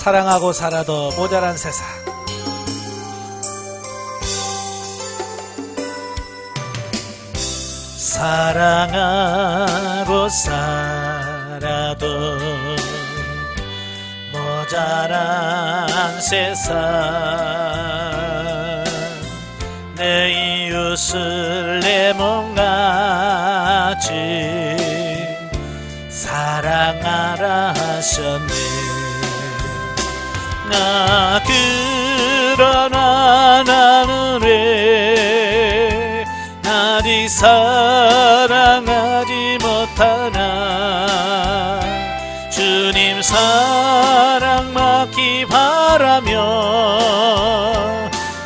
사랑하고 살아도 모자란 세상. 사랑하고 살아도 모자란 세상. 내 이웃을 내 몸같이 사랑하라 하셨네. 그러나 나는 왜 아직 사랑하지 못하나. 주님 사랑 받기 바라며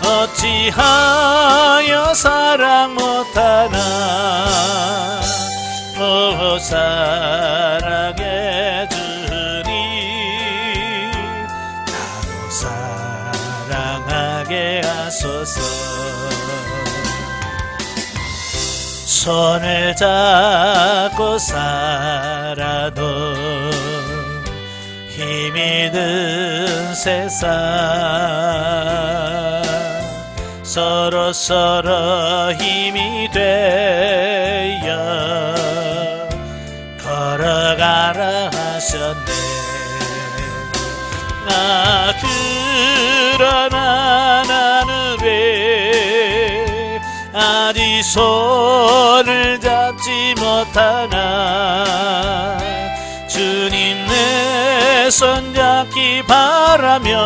어찌하여 사랑 못하나. 오 사랑의 주님, 나도 사랑하게 하소서. 손을 잡고 살아도 힘이 든 세상. 서로 힘이 되어 걸어가라 하셨네. 그러나 나는 왜 아직 손을 잡지 못하나. 주님 내 손 잡기 바라며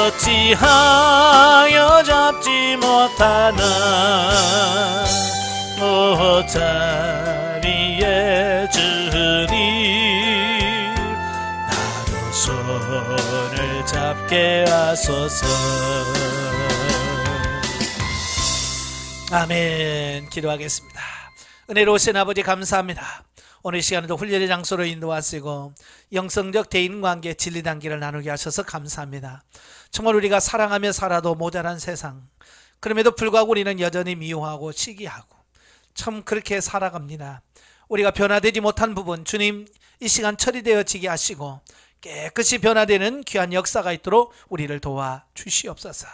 어찌하여 잡지 못하나. 오 자비의 주님, 나도 손을 잡게 하소서. 아멘. 기도하겠습니다. 은혜로우신 아버지 감사합니다. 오늘 시간에도 훈련의 장소로 인도하시고 영성적 대인관계 진리단계를 나누게 하셔서 감사합니다. 정말 우리가 사랑하며 살아도 모자란 세상, 그럼에도 불구하고 우리는 여전히 미워하고 시기하고 참 그렇게 살아갑니다. 우리가 변화되지 못한 부분, 주님 이 시간 처리되어지게 하시고 깨끗이 변화되는 귀한 역사가 있도록 우리를 도와주시옵소서.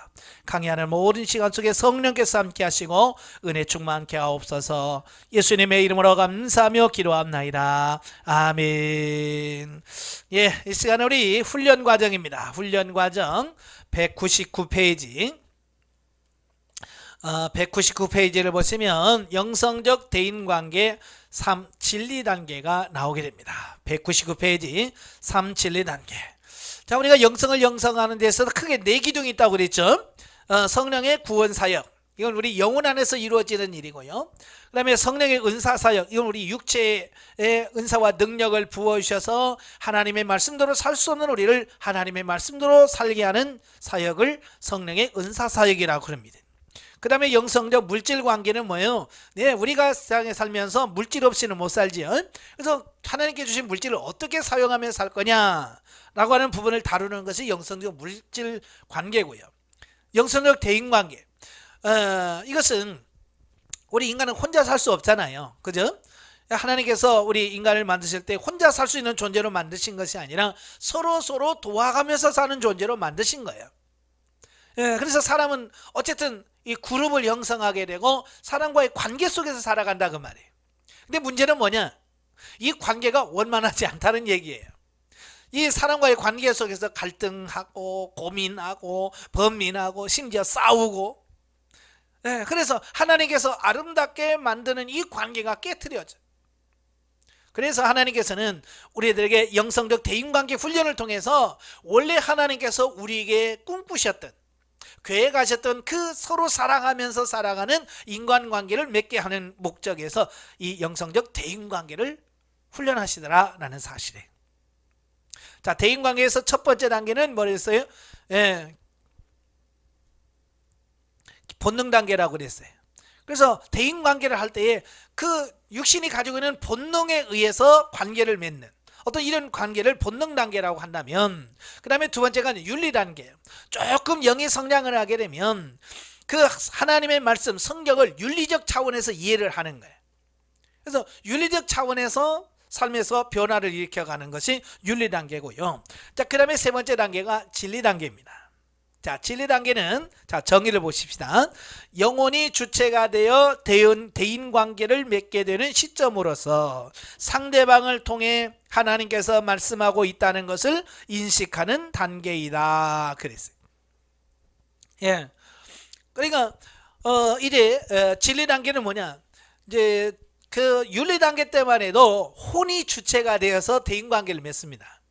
강의하는 모든 시간 속에 성령께서 함께 하시고 은혜 충만케 하옵소서. 예수님의 이름으로 감사하며 기도합나이다. 아멘. 예, 이 시간은 우리 훈련 과정입니다. 훈련 과정 199페이지 199페이지를 보시면 영성적 대인관계 3 진리단계가 나오게 됩니다. 199페이지 3 진리단계. 자, 우리가 영성을 영성하는 데 있어서 크게 4기둥이 있다고 그랬죠. 성령의 구원사역, 이건 우리 영혼 안에서 이루어지는 일이고요. 그 다음에 성령의 은사사역, 이건 우리 육체의 은사와 능력을 부어주셔서 하나님의 말씀대로 살 수 없는 우리를 하나님의 말씀대로 살게 하는 사역을 성령의 은사사역이라고 합니다. 그 다음에 영성적 물질 관계는 뭐예요? 네, 우리가 세상에 살면서 물질 없이는 못 살지요. 그래서 하나님께 주신 물질을 어떻게 사용하며 살 거냐 라고 하는 부분을 다루는 것이 영성적 물질 관계고요. 영성적 대인 관계, 이것은 우리 인간은 혼자 살 수 없잖아요. 그죠? 하나님께서 우리 인간을 만드실 때 혼자 살 수 있는 존재로 만드신 것이 아니라 서로 도와가면서 사는 존재로 만드신 거예요. 그래서 사람은 어쨌든 이 그룹을 형성하게 되고 사람과의 관계 속에서 살아간다 그 말이에요. 근데 문제는 뭐냐? 이 관계가 원만하지 않다는 얘기예요. 이 사람과의 관계 속에서 갈등하고 고민하고 번민하고 심지어 싸우고, 그래서 하나님께서 아름답게 만드는 이 관계가 깨트려져. 그래서 하나님께서는 우리들에게 영성적 대인관계 훈련을 통해서 원래 하나님께서 우리에게 꿈꾸셨던, 계획하셨던 그 서로 사랑하면서 살아가는 인간관계를 맺게 하는 목적에서 이 영성적 대인관계를 훈련하시더라라는 사실이에요. 자, 대인관계에서 첫 번째 단계는 뭐랬어요? 본능 단계라고 그랬어요. 그래서 대인관계를 할 때에 그 육신이 가지고 있는 본능에 의해서 관계를 맺는 어떤 이런 관계를 본능 단계라고 한다면, 그 다음에 두 번째가 윤리 단계. 조금 영의 성장을 하게 되면 그 하나님의 말씀, 성경을 윤리적 차원에서 이해를 하는 거예요. 그래서 윤리적 차원에서 삶에서 변화를 일으켜가는 것이 윤리 단계고요. 자, 그 다음에 세 번째 단계가 진리 단계입니다. 자, 진리 단계는, 자, 정의를 보십시다. 영혼이 주체가 되어 대인 관계를 맺게 되는 시점으로서 상대방을 통해 하나님께서 말씀하고 있다는 것을 인식하는 단계이다. 그랬어요. 예. 그러니까, 이제, 진리 단계는 뭐냐? 이제, 그 윤리 단계 때만 해도 혼이 주체가 되어서 대인 관계를 맺습니다.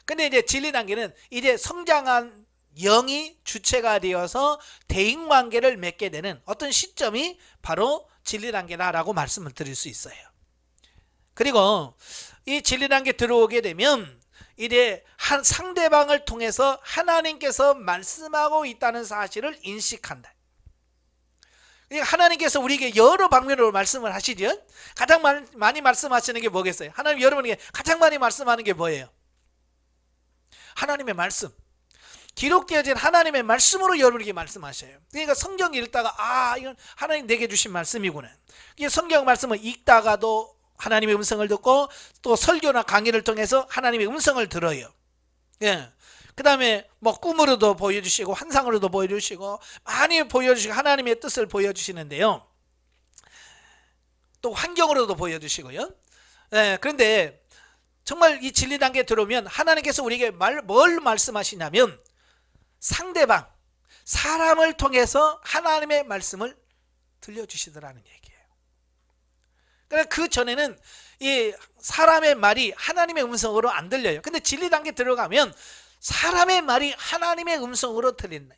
근데 이제 진리 단계는 이제 성장한 영이 주체가 되어서 대인관계를 맺게 되는 어떤 시점이 바로 진리 단계다라고 말씀을 드릴 수 있어요. 그리고 이 진리 단계 들어오게 되면 이제 한 상대방을 통해서 하나님께서 말씀하고 있다는 사실을 인식한다. 하나님께서 우리에게 여러 방면으로 말씀을 하시죠. 가장 많이 말씀하시는 게 뭐겠어요? 하나님 여러분에게 가장 많이 말씀하는 게 뭐예요? 하나님의 말씀. 기록되어진 하나님의 말씀으로 여러분에게 말씀하셔요. 그러니까 성경 읽다가 이건 하나님 내게 주신 말씀이구나. 이 성경 말씀을 읽다가도 하나님의 음성을 듣고 또 설교나 강의를 통해서 하나님의 음성을 들어요. 예. 그 다음에 뭐 꿈으로도 보여주시고 환상으로도 보여주시고 많이 보여주시고 하나님의 뜻을 보여주시는데요. 또 환경으로도 보여주시고요. 예. 그런데 정말 이 진리 단계에 들어오면 하나님께서 우리에게 뭘 말씀하시냐면 상대방, 사람을 통해서 하나님의 말씀을 들려주시더라는 얘기예요. 그러니까 그 전에는 이 사람의 말이 하나님의 음성으로 안 들려요. 근데 진리 단계 들어가면 사람의 말이 하나님의 음성으로 들린다.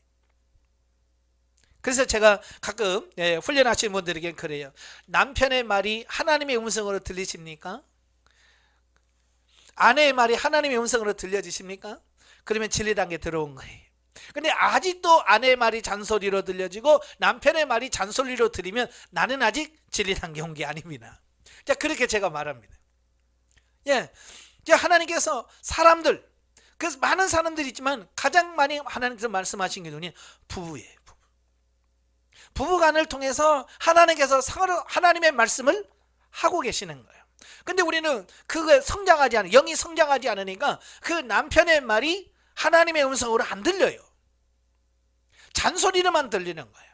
그래서 제가 가끔 훈련하시는 분들에게 그래요. 남편의 말이 하나님의 음성으로 들리십니까? 아내의 말이 하나님의 음성으로 들려지십니까? 그러면 진리 단계 들어온 거예요. 근데 아직도 아내의 말이 잔소리로 들려지고 남편의 말이 잔소리로 들리면 나는 아직 진리 단계 온 게 아닙니다. 자, 그렇게 제가 말합니다. 예, 하나님께서 사람들, 그래서 많은 사람들이 있지만 가장 많이 하나님께서 말씀하신 게 누구냐? 부부예요. 부부간을 통해서 하나님께서 서로 하나님의 말씀을 하고 계시는 거예요. 근데 우리는 그게 성장하지 않아, 영이 성장하지 않으니까 그 남편의 말이 하나님의 음성으로 안 들려요. 잔소리로만 들리는 거예요.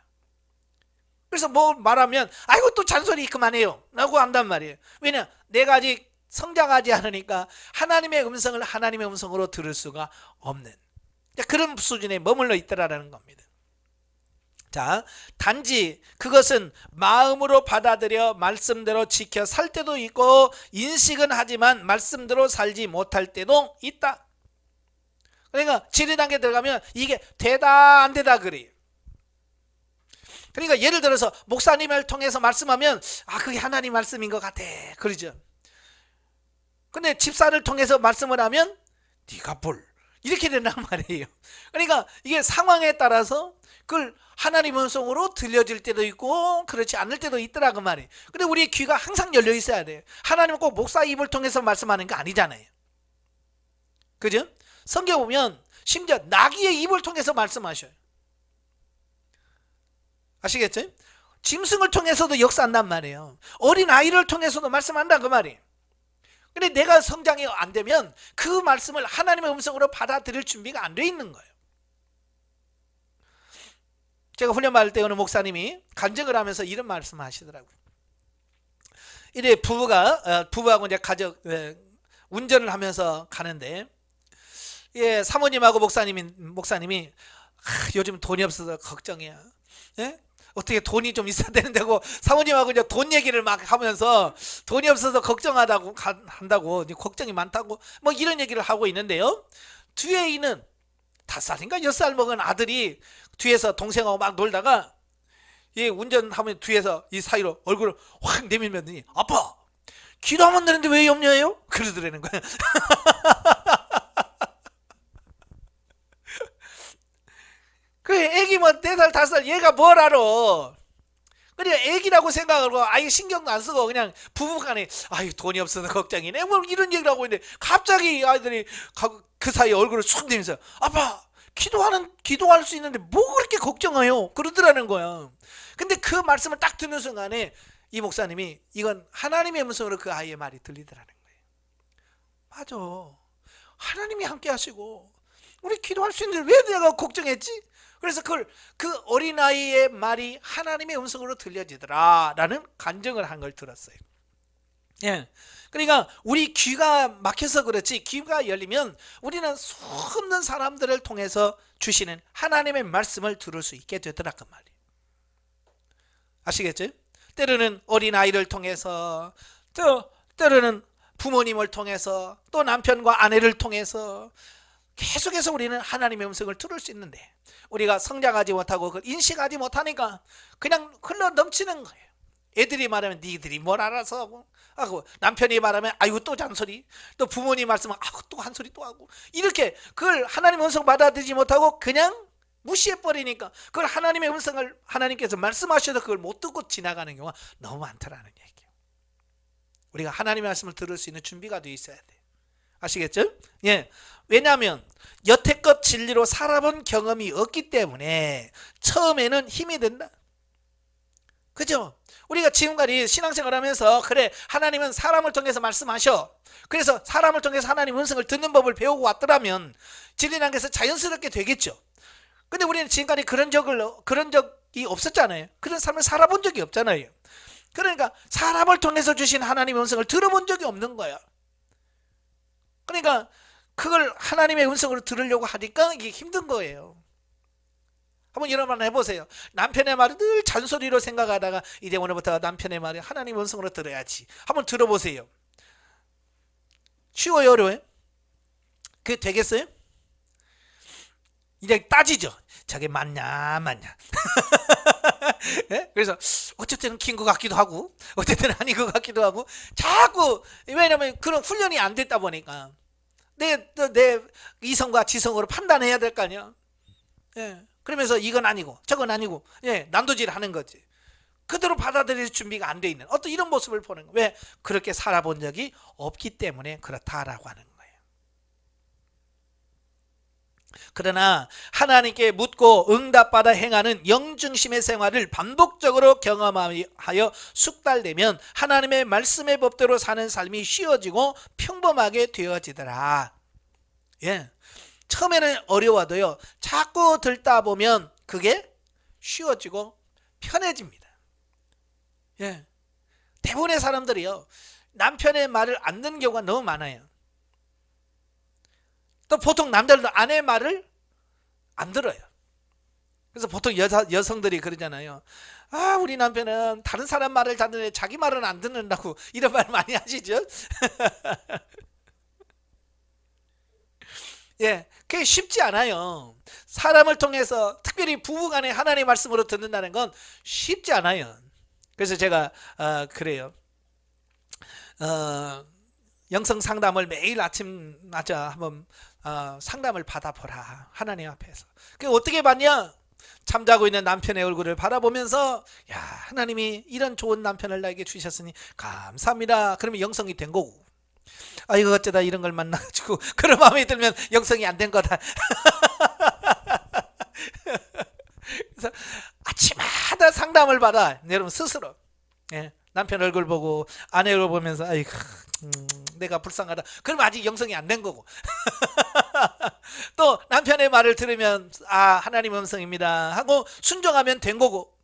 그래서 뭐 말하면 아이고 또 잔소리 그만해요 라고 한단 말이에요. 왜냐? 내가 아직 성장하지 않으니까 하나님의 음성을 하나님의 음성으로 들을 수가 없는 그런 수준에 머물러 있더라라는 겁니다. 자, 단지 그것은 마음으로 받아들여 말씀대로 지켜 살 때도 있고 인식은 하지만 말씀대로 살지 못할 때도 있다. 그러니까 진리 단계 들어가면 이게 되다 안 되다 그래요. 그러니까 예를 들어서 목사님을 통해서 말씀하면 그게 하나님 말씀인 것 같아 그러죠. 근데 집사를 통해서 말씀을 하면 네가 뭘 이렇게 된단 말이에요. 그러니까 이게 상황에 따라서 그걸 하나님 음성으로 들려질 때도 있고 그렇지 않을 때도 있더라 그 말이에요. 근데 우리의 귀가 항상 열려 있어야 돼요. 하나님은 꼭 목사 입을 통해서 말씀하는 게 아니잖아요. 그죠? 성경 보면 심지어 나귀의 입을 통해서 말씀하셔요. 아시겠죠? 짐승을 통해서도 역사한단 말이에요. 어린 아이를 통해서도 말씀한다 그 말이에요. 근데 내가 성장이 안 되면 그 말씀을 하나님의 음성으로 받아들일 준비가 안 돼 있는 거예요. 제가 훈련 받을 때 어느 목사님이 간증을 하면서 이런 말씀을 하시더라고요. 이래 부부하고 이제 운전을 하면서 가는데 사모님하고 목사님이 요즘 돈이 없어서 걱정이야. 예? 어떻게 돈이 좀 있어야 되는데 고 사모님하고 이제 돈 얘기를 막 하면서 돈이 없어서 걱정하다고 한다고 걱정이 많다고 뭐 이런 얘기를 하고 있는데요. 뒤에 있는 5살인가 6살 먹은 아들이 뒤에서 동생하고 막 놀다가 운전하면 뒤에서 이 사이로 얼굴을 확 내밀더니 아빠 기도하면 되는데 왜 염려해요? 그러더라는 거야. 그래 애기 뭐 4살 5살 얘가 뭘 알아. 그래 애기라고 생각하고 아예 신경도 안 쓰고 그냥 부부간에 돈이 없어서 걱정이네 뭐 이런 얘기를 하고 있는데 갑자기 아이들이 그 사이에 얼굴을 쑥 내면서 아빠 기도할 수 있는데 뭐 그렇게 걱정해요 그러더라는 거야. 근데 그 말씀을 딱 듣는 순간에 이 목사님이 이건 하나님의 음성으로 그 아이의 말이 들리더라는 거예요. 맞아. 하나님이 함께 하시고 우리 기도할 수 있는데 왜 내가 걱정했지? 그래서 그 어린아이의 말이 하나님의 음성으로 들려지더라 라는 간증을 한 걸 들었어요. 예. 그러니까 우리 귀가 막혀서 그렇지, 귀가 열리면 우리는 수없는 사람들을 통해서 주시는 하나님의 말씀을 들을 수 있게 되더라 그 말이에요. 아시겠죠? 때로는 어린아이를 통해서, 또 때로는 부모님을 통해서, 또 남편과 아내를 통해서 계속해서 우리는 하나님의 음성을 들을 수 있는데 우리가 성장하지 못하고 그걸 인식하지 못하니까 그냥 흘러 넘치는 거예요. 애들이 말하면 니들이 뭘 알아서 하고, 남편이 말하면 아이고 또 잔소리, 또 부모님 말씀은 아이고 또 한 소리 또 하고, 이렇게 그걸 하나님의 음성 받아들이지 못하고 그냥 무시해버리니까 그걸 하나님의 음성을 하나님께서 말씀하셔도 그걸 못 듣고 지나가는 경우가 너무 많더라는 얘기예요. 우리가 하나님의 말씀을 들을 수 있는 준비가 되어 있어야 돼요. 아시겠죠? 예. 왜냐하면 여태껏 진리로 살아본 경험이 없기 때문에 처음에는 힘이 든다. 그죠? 우리가 지금까지 신앙생활 하면서 그래 하나님은 사람을 통해서 말씀하셔, 그래서 사람을 통해서 하나님 음성을 듣는 법을 배우고 왔더라면 진리라는 것은 자연스럽게 되겠죠. 근데 우리는 지금까지 그런 적이 없었잖아요. 그런 삶을 살아본 적이 없잖아요. 그러니까 사람을 통해서 주신 하나님의 음성을 들어본 적이 없는 거야. 그러니까 그걸 하나님의 음성으로 들으려고 하니까 이게 힘든 거예요. 한번 여러분 해보세요. 남편의 말을 늘 잔소리로 생각하다가 이제 오늘부터 남편의 말을 하나님의 음성으로 들어야지. 한번 들어보세요. 쉬워요, 어려워요? 그게 되겠어요? 이제 따지죠. 저게 맞냐 맞냐. 네? 그래서 어쨌든 긴 것 같기도 하고 어쨌든 아닌 것 같기도 하고, 자꾸, 왜냐면 그런 훈련이 안 됐다 보니까 내 이성과 지성으로 판단해야 될 거 아니야. 예. 그러면서 이건 아니고 저건 아니고, 예, 난도질 하는 거지. 그대로 받아들일 준비가 안 돼 있는 어떤 이런 모습을 보는 거예요. 왜? 그렇게 살아본 적이 없기 때문에 그렇다라고 하는 거예요. 그러나 하나님께 묻고 응답받아 행하는 영중심의 생활을 반복적으로 경험하여 숙달되면 하나님의 말씀의 법대로 사는 삶이 쉬워지고 평범하게 되어지더라. 예. 처음에는 어려워도요, 자꾸 듣다 보면 그게 쉬워지고 편해집니다. 예. 대부분의 사람들이요, 남편의 말을 안 듣는 경우가 너무 많아요. 또 보통 남자들도 아내 말을 안 들어요. 그래서 보통 여성들이 그러잖아요. 아, 우리 남편은 다른 사람 말을 잘 듣는데 자기 말은 안 듣는다고, 이런 말 많이 하시죠? 예, 그게 쉽지 않아요. 사람을 통해서, 특별히 부부간에 하나님의 말씀으로 듣는다는 건 쉽지 않아요. 그래서 제가 그래요. 영성 상담을 매일 아침마다 한번 상담을 받아보라, 하나님 앞에서. 그 어떻게 받냐? 잠자고 있는 남편의 얼굴을 바라보면서, 야, 하나님이 이런 좋은 남편을 나에게 주셨으니 감사합니다. 그러면 영성이 된 거고, 아, 이거 어쩌다 이런 걸 만나가지고 그런 마음이 들면 영성이 안 된 거다. 그래서 아침마다 상담을 받아, 여러분 스스로. 예, 남편 얼굴 보고 아내 얼굴 보면서 아이고, 내가 불쌍하다. 그러면 아직 영성이 안 된 거고. 또 남편의 말을 들으면 아, 하나님 음성입니다 하고 순종하면 된 거고,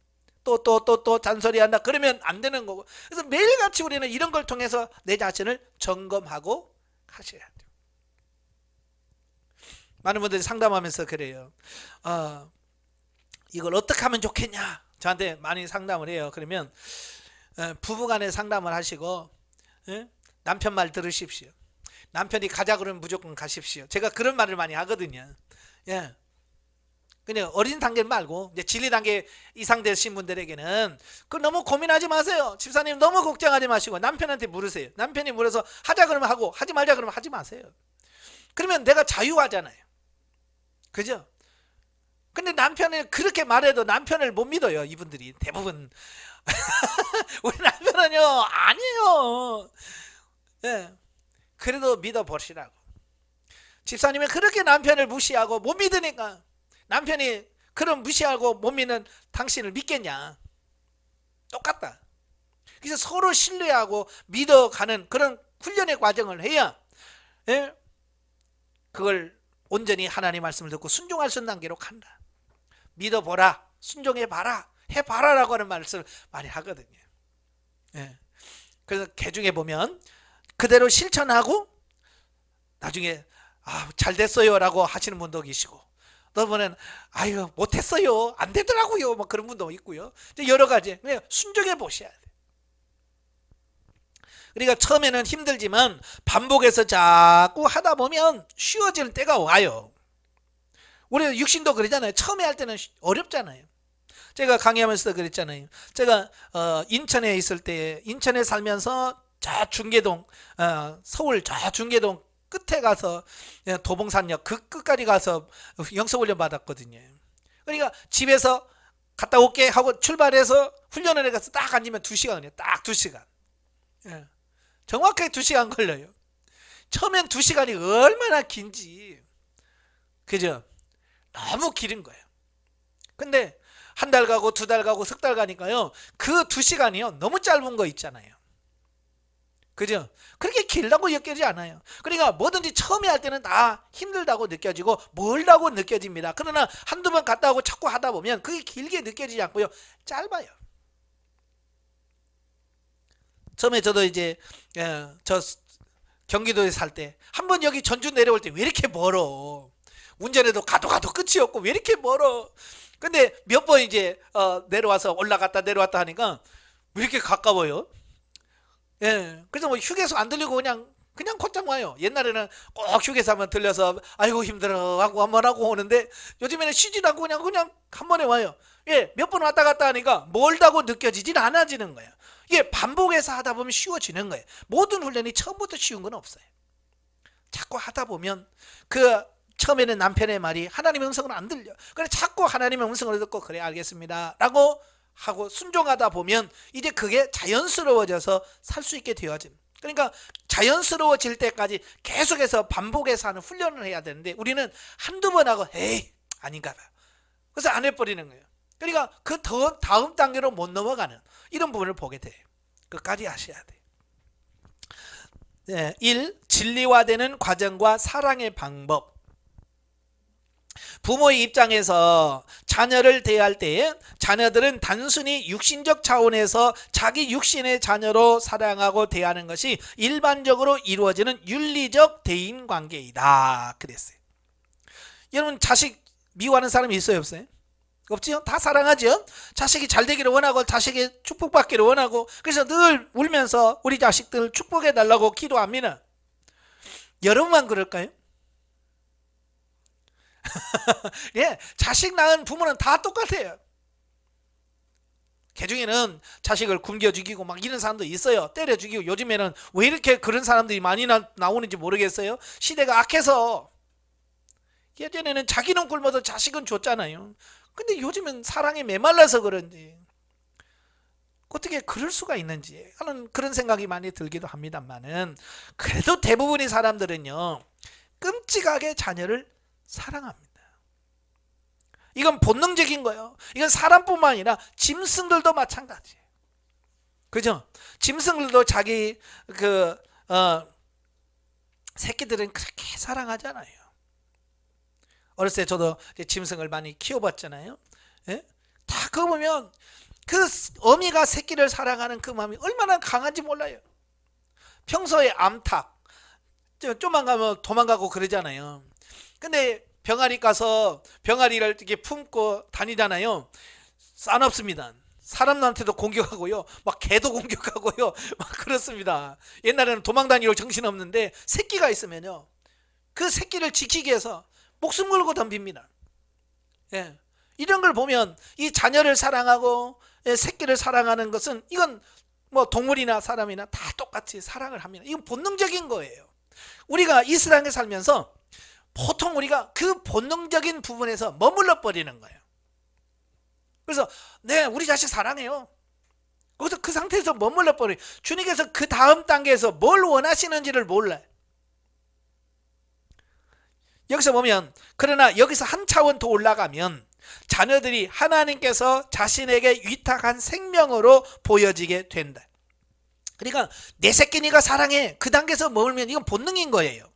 또 잔소리한다 그러면 안 되는 거고. 그래서 매일같이 우리는 이런 걸 통해서 내 자신을 점검하고 하셔야 돼요. 많은 분들이 상담하면서 그래요. 이걸 어떻게 하면 좋겠냐, 저한테 많이 상담을 해요. 그러면 부부간에 상담을 하시고, 남편 말 들으십시오. 남편이 가자 그러면 무조건 가십시오. 제가 그런 말을 많이 하거든요. 예. 그냥 어린 단계 말고 이제 진리 단계 이상 되신 분들에게는 그 너무 고민하지 마세요. 집사님 너무 걱정하지 마시고 남편한테 물으세요. 남편이 물어서 하자 그러면 하고, 하지 말자 그러면 하지 마세요. 그러면 내가 자유하잖아요. 그죠? 근데 남편이 그렇게 말해도 남편을 못 믿어요, 이분들이 대부분. 우리 남편은요, 아니에요. 예. 그래도 믿어보시라고. 집사님이 그렇게 남편을 무시하고 못 믿으니까, 남편이 그런 무시하고 못 믿는 당신을 믿겠냐? 똑같다. 그래서 서로 신뢰하고 믿어가는 그런 훈련의 과정을 해야 예? 그걸 온전히 하나님 말씀을 듣고 순종할 수 있는 단계로 간다. 믿어보라, 순종해봐라, 해봐라라고 하는 말씀을 많이 하거든요. 예. 그래서 개중에 보면 그대로 실천하고 나중에 잘 됐어요 라고 하시는 분도 계시고, 또 보면 아유 못했어요, 안 되더라고요, 뭐 그런 분도 있고요. 여러 가지 그냥 순종해 보셔야 돼. 그러니까 처음에는 힘들지만 반복해서 자꾸 하다 보면 쉬워지는 때가 와요. 우리 육신도 그러잖아요. 처음에 할 때는 어렵잖아요. 제가 강의하면서 그랬잖아요. 제가 인천에 있을 때, 인천에 살면서 저 중계동, 서울 저 중계동 끝에 가서 도봉산역 그 끝까지 가서 영성훈련 받았거든요. 그러니까 집에서 갔다 올게 하고 출발해서 훈련을 해가서 딱 앉으면 2시간이에요. 딱 2시간. 예. 정확하게 2시간 걸려요. 처음엔 2시간이 얼마나 긴지. 그죠? 너무 길은 거예요. 근데 한 달 가고 2달 가고 석 달 가니까요, 그 2시간이요 너무 짧은 거 있잖아요. 그죠? 그렇게 길다고 느껴지지 않아요. 그러니까 뭐든지 처음에 할 때는 다 힘들다고 느껴지고 멀다고 느껴집니다. 그러나 한두 번 갔다 오고 자꾸 하다 보면 그게 길게 느껴지지 않고요, 짧아요. 처음에 저도 이제 저 경기도에 살 때 한 번 여기 전주 내려올 때 왜 이렇게 멀어, 운전해도 가도 끝이 없고 왜 이렇게 멀어. 근데 몇 번 이제 내려와서 올라갔다 내려왔다 하니까 왜 이렇게 가까워요? 예. 그래서 뭐 휴게소 안 들리고 그냥 곧장 와요. 옛날에는 꼭 휴게소 한번 들려서 아이고 힘들어 하고 한 번 하고 오는데 요즘에는 쉬지도 않고 그냥 한 번에 와요. 예. 몇 번 왔다 갔다 하니까 멀다고 느껴지진 않아지는 거예요. 이게 반복해서 하다 보면 쉬워지는 거예요. 모든 훈련이 처음부터 쉬운 건 없어요. 자꾸 하다 보면 처음에는 남편의 말이 하나님의 음성은 안 들려. 그래 자꾸 하나님의 음성을 듣고 그래 알겠습니다 라고 하고 순종하다 보면 이제 그게 자연스러워져서 살 수 있게 되어진. 그러니까 자연스러워질 때까지 계속해서 반복해서 하는 훈련을 해야 되는데 우리는 한두 번 하고 에이 아닌가 봐. 그래서 안 해버리는 거예요. 그러니까 그 다음 단계로 못 넘어가는 이런 부분을 보게 돼요. 끝까지 하셔야 돼요. 네, 1. 진리화되는 과정과 사랑의 방법. 부모의 입장에서 자녀를 대할 때 자녀들은 단순히 육신적 차원에서 자기 육신의 자녀로 사랑하고 대하는 것이 일반적으로 이루어지는 윤리적 대인관계이다 그랬어요. 여러분 자식 미워하는 사람이 있어요 없어요? 없지요? 다 사랑하죠. 자식이 잘 되기를 원하고 자식이 축복받기를 원하고 그래서 늘 울면서 우리 자식들 축복해 달라고 기도합니다. 여러분만 그럴까요? 예, 자식 낳은 부모는 다 똑같아요. 개중에는 자식을 굶겨 죽이고 막 이런 사람도 있어요. 때려 죽이고. 요즘에는 왜 이렇게 그런 사람들이 많이 나오는지 모르겠어요. 시대가 악해서. 예전에는 자기는 굶어도 자식은 줬잖아요. 근데 요즘은 사랑에 메말라서 그런지 어떻게 그럴 수가 있는지 하는 그런 생각이 많이 들기도 합니다만은, 그래도 대부분의 사람들은요 끔찍하게 자녀를 사랑합니다. 이건 본능적인 거예요. 이건 사람뿐만 아니라 짐승들도 마찬가지예요. 그죠? 짐승들도 자기 새끼들은 그렇게 사랑하잖아요. 어렸을 때 저도 짐승을 많이 키워봤잖아요. 예? 다 그거 보면 그 어미가 새끼를 사랑하는 그 마음이 얼마나 강한지 몰라요. 평소에 암탉 좀만 가면 도망가고 그러잖아요. 근데 병아리 가서 병아리를 이렇게 품고 다니잖아요. 싸납습니다. 사람한테도 공격하고요, 막 개도 공격하고요, 막 그렇습니다. 옛날에는 도망다니고 정신없는데 새끼가 있으면요 그 새끼를 지키기 위해서 목숨 걸고 덤빕니다. 예. 이런 걸 보면 이 자녀를 사랑하고 새끼를 사랑하는 것은 이건 뭐 동물이나 사람이나 다 똑같이 사랑을 합니다. 이건 본능적인 거예요. 우리가 이 세상에 살면서 보통 우리가 그 본능적인 부분에서 머물러 버리는 거예요. 그래서 네 우리 자식 사랑해요. 거기서 그 상태에서 머물러 버려요. 주님께서 그 다음 단계에서 뭘 원하시는지를 몰라요. 여기서 보면 그러나 여기서 한 차원 더 올라가면 자녀들이 하나님께서 자신에게 위탁한 생명으로 보여지게 된다. 그러니까 내 새끼 네가 사랑해 그 단계에서 머물면 이건 본능인 거예요.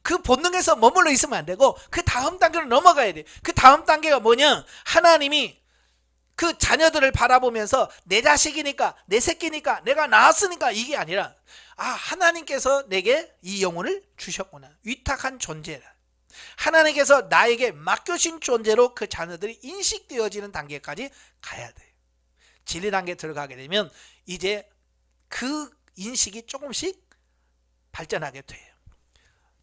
그 본능에서 머물러 있으면 안 되고 그 다음 단계로 넘어가야 돼. 그 다음 단계가 뭐냐? 하나님이 그 자녀들을 바라보면서 내 자식이니까, 내 새끼니까, 내가 낳았으니까 이게 아니라, 아, 하나님께서 내게 이 영혼을 주셨구나. 위탁한 존재라. 하나님께서 나에게 맡겨진 존재로 그 자녀들이 인식되어지는 단계까지 가야 돼요. 진리 단계에 들어가게 되면 이제 그 인식이 조금씩 발전하게 돼요.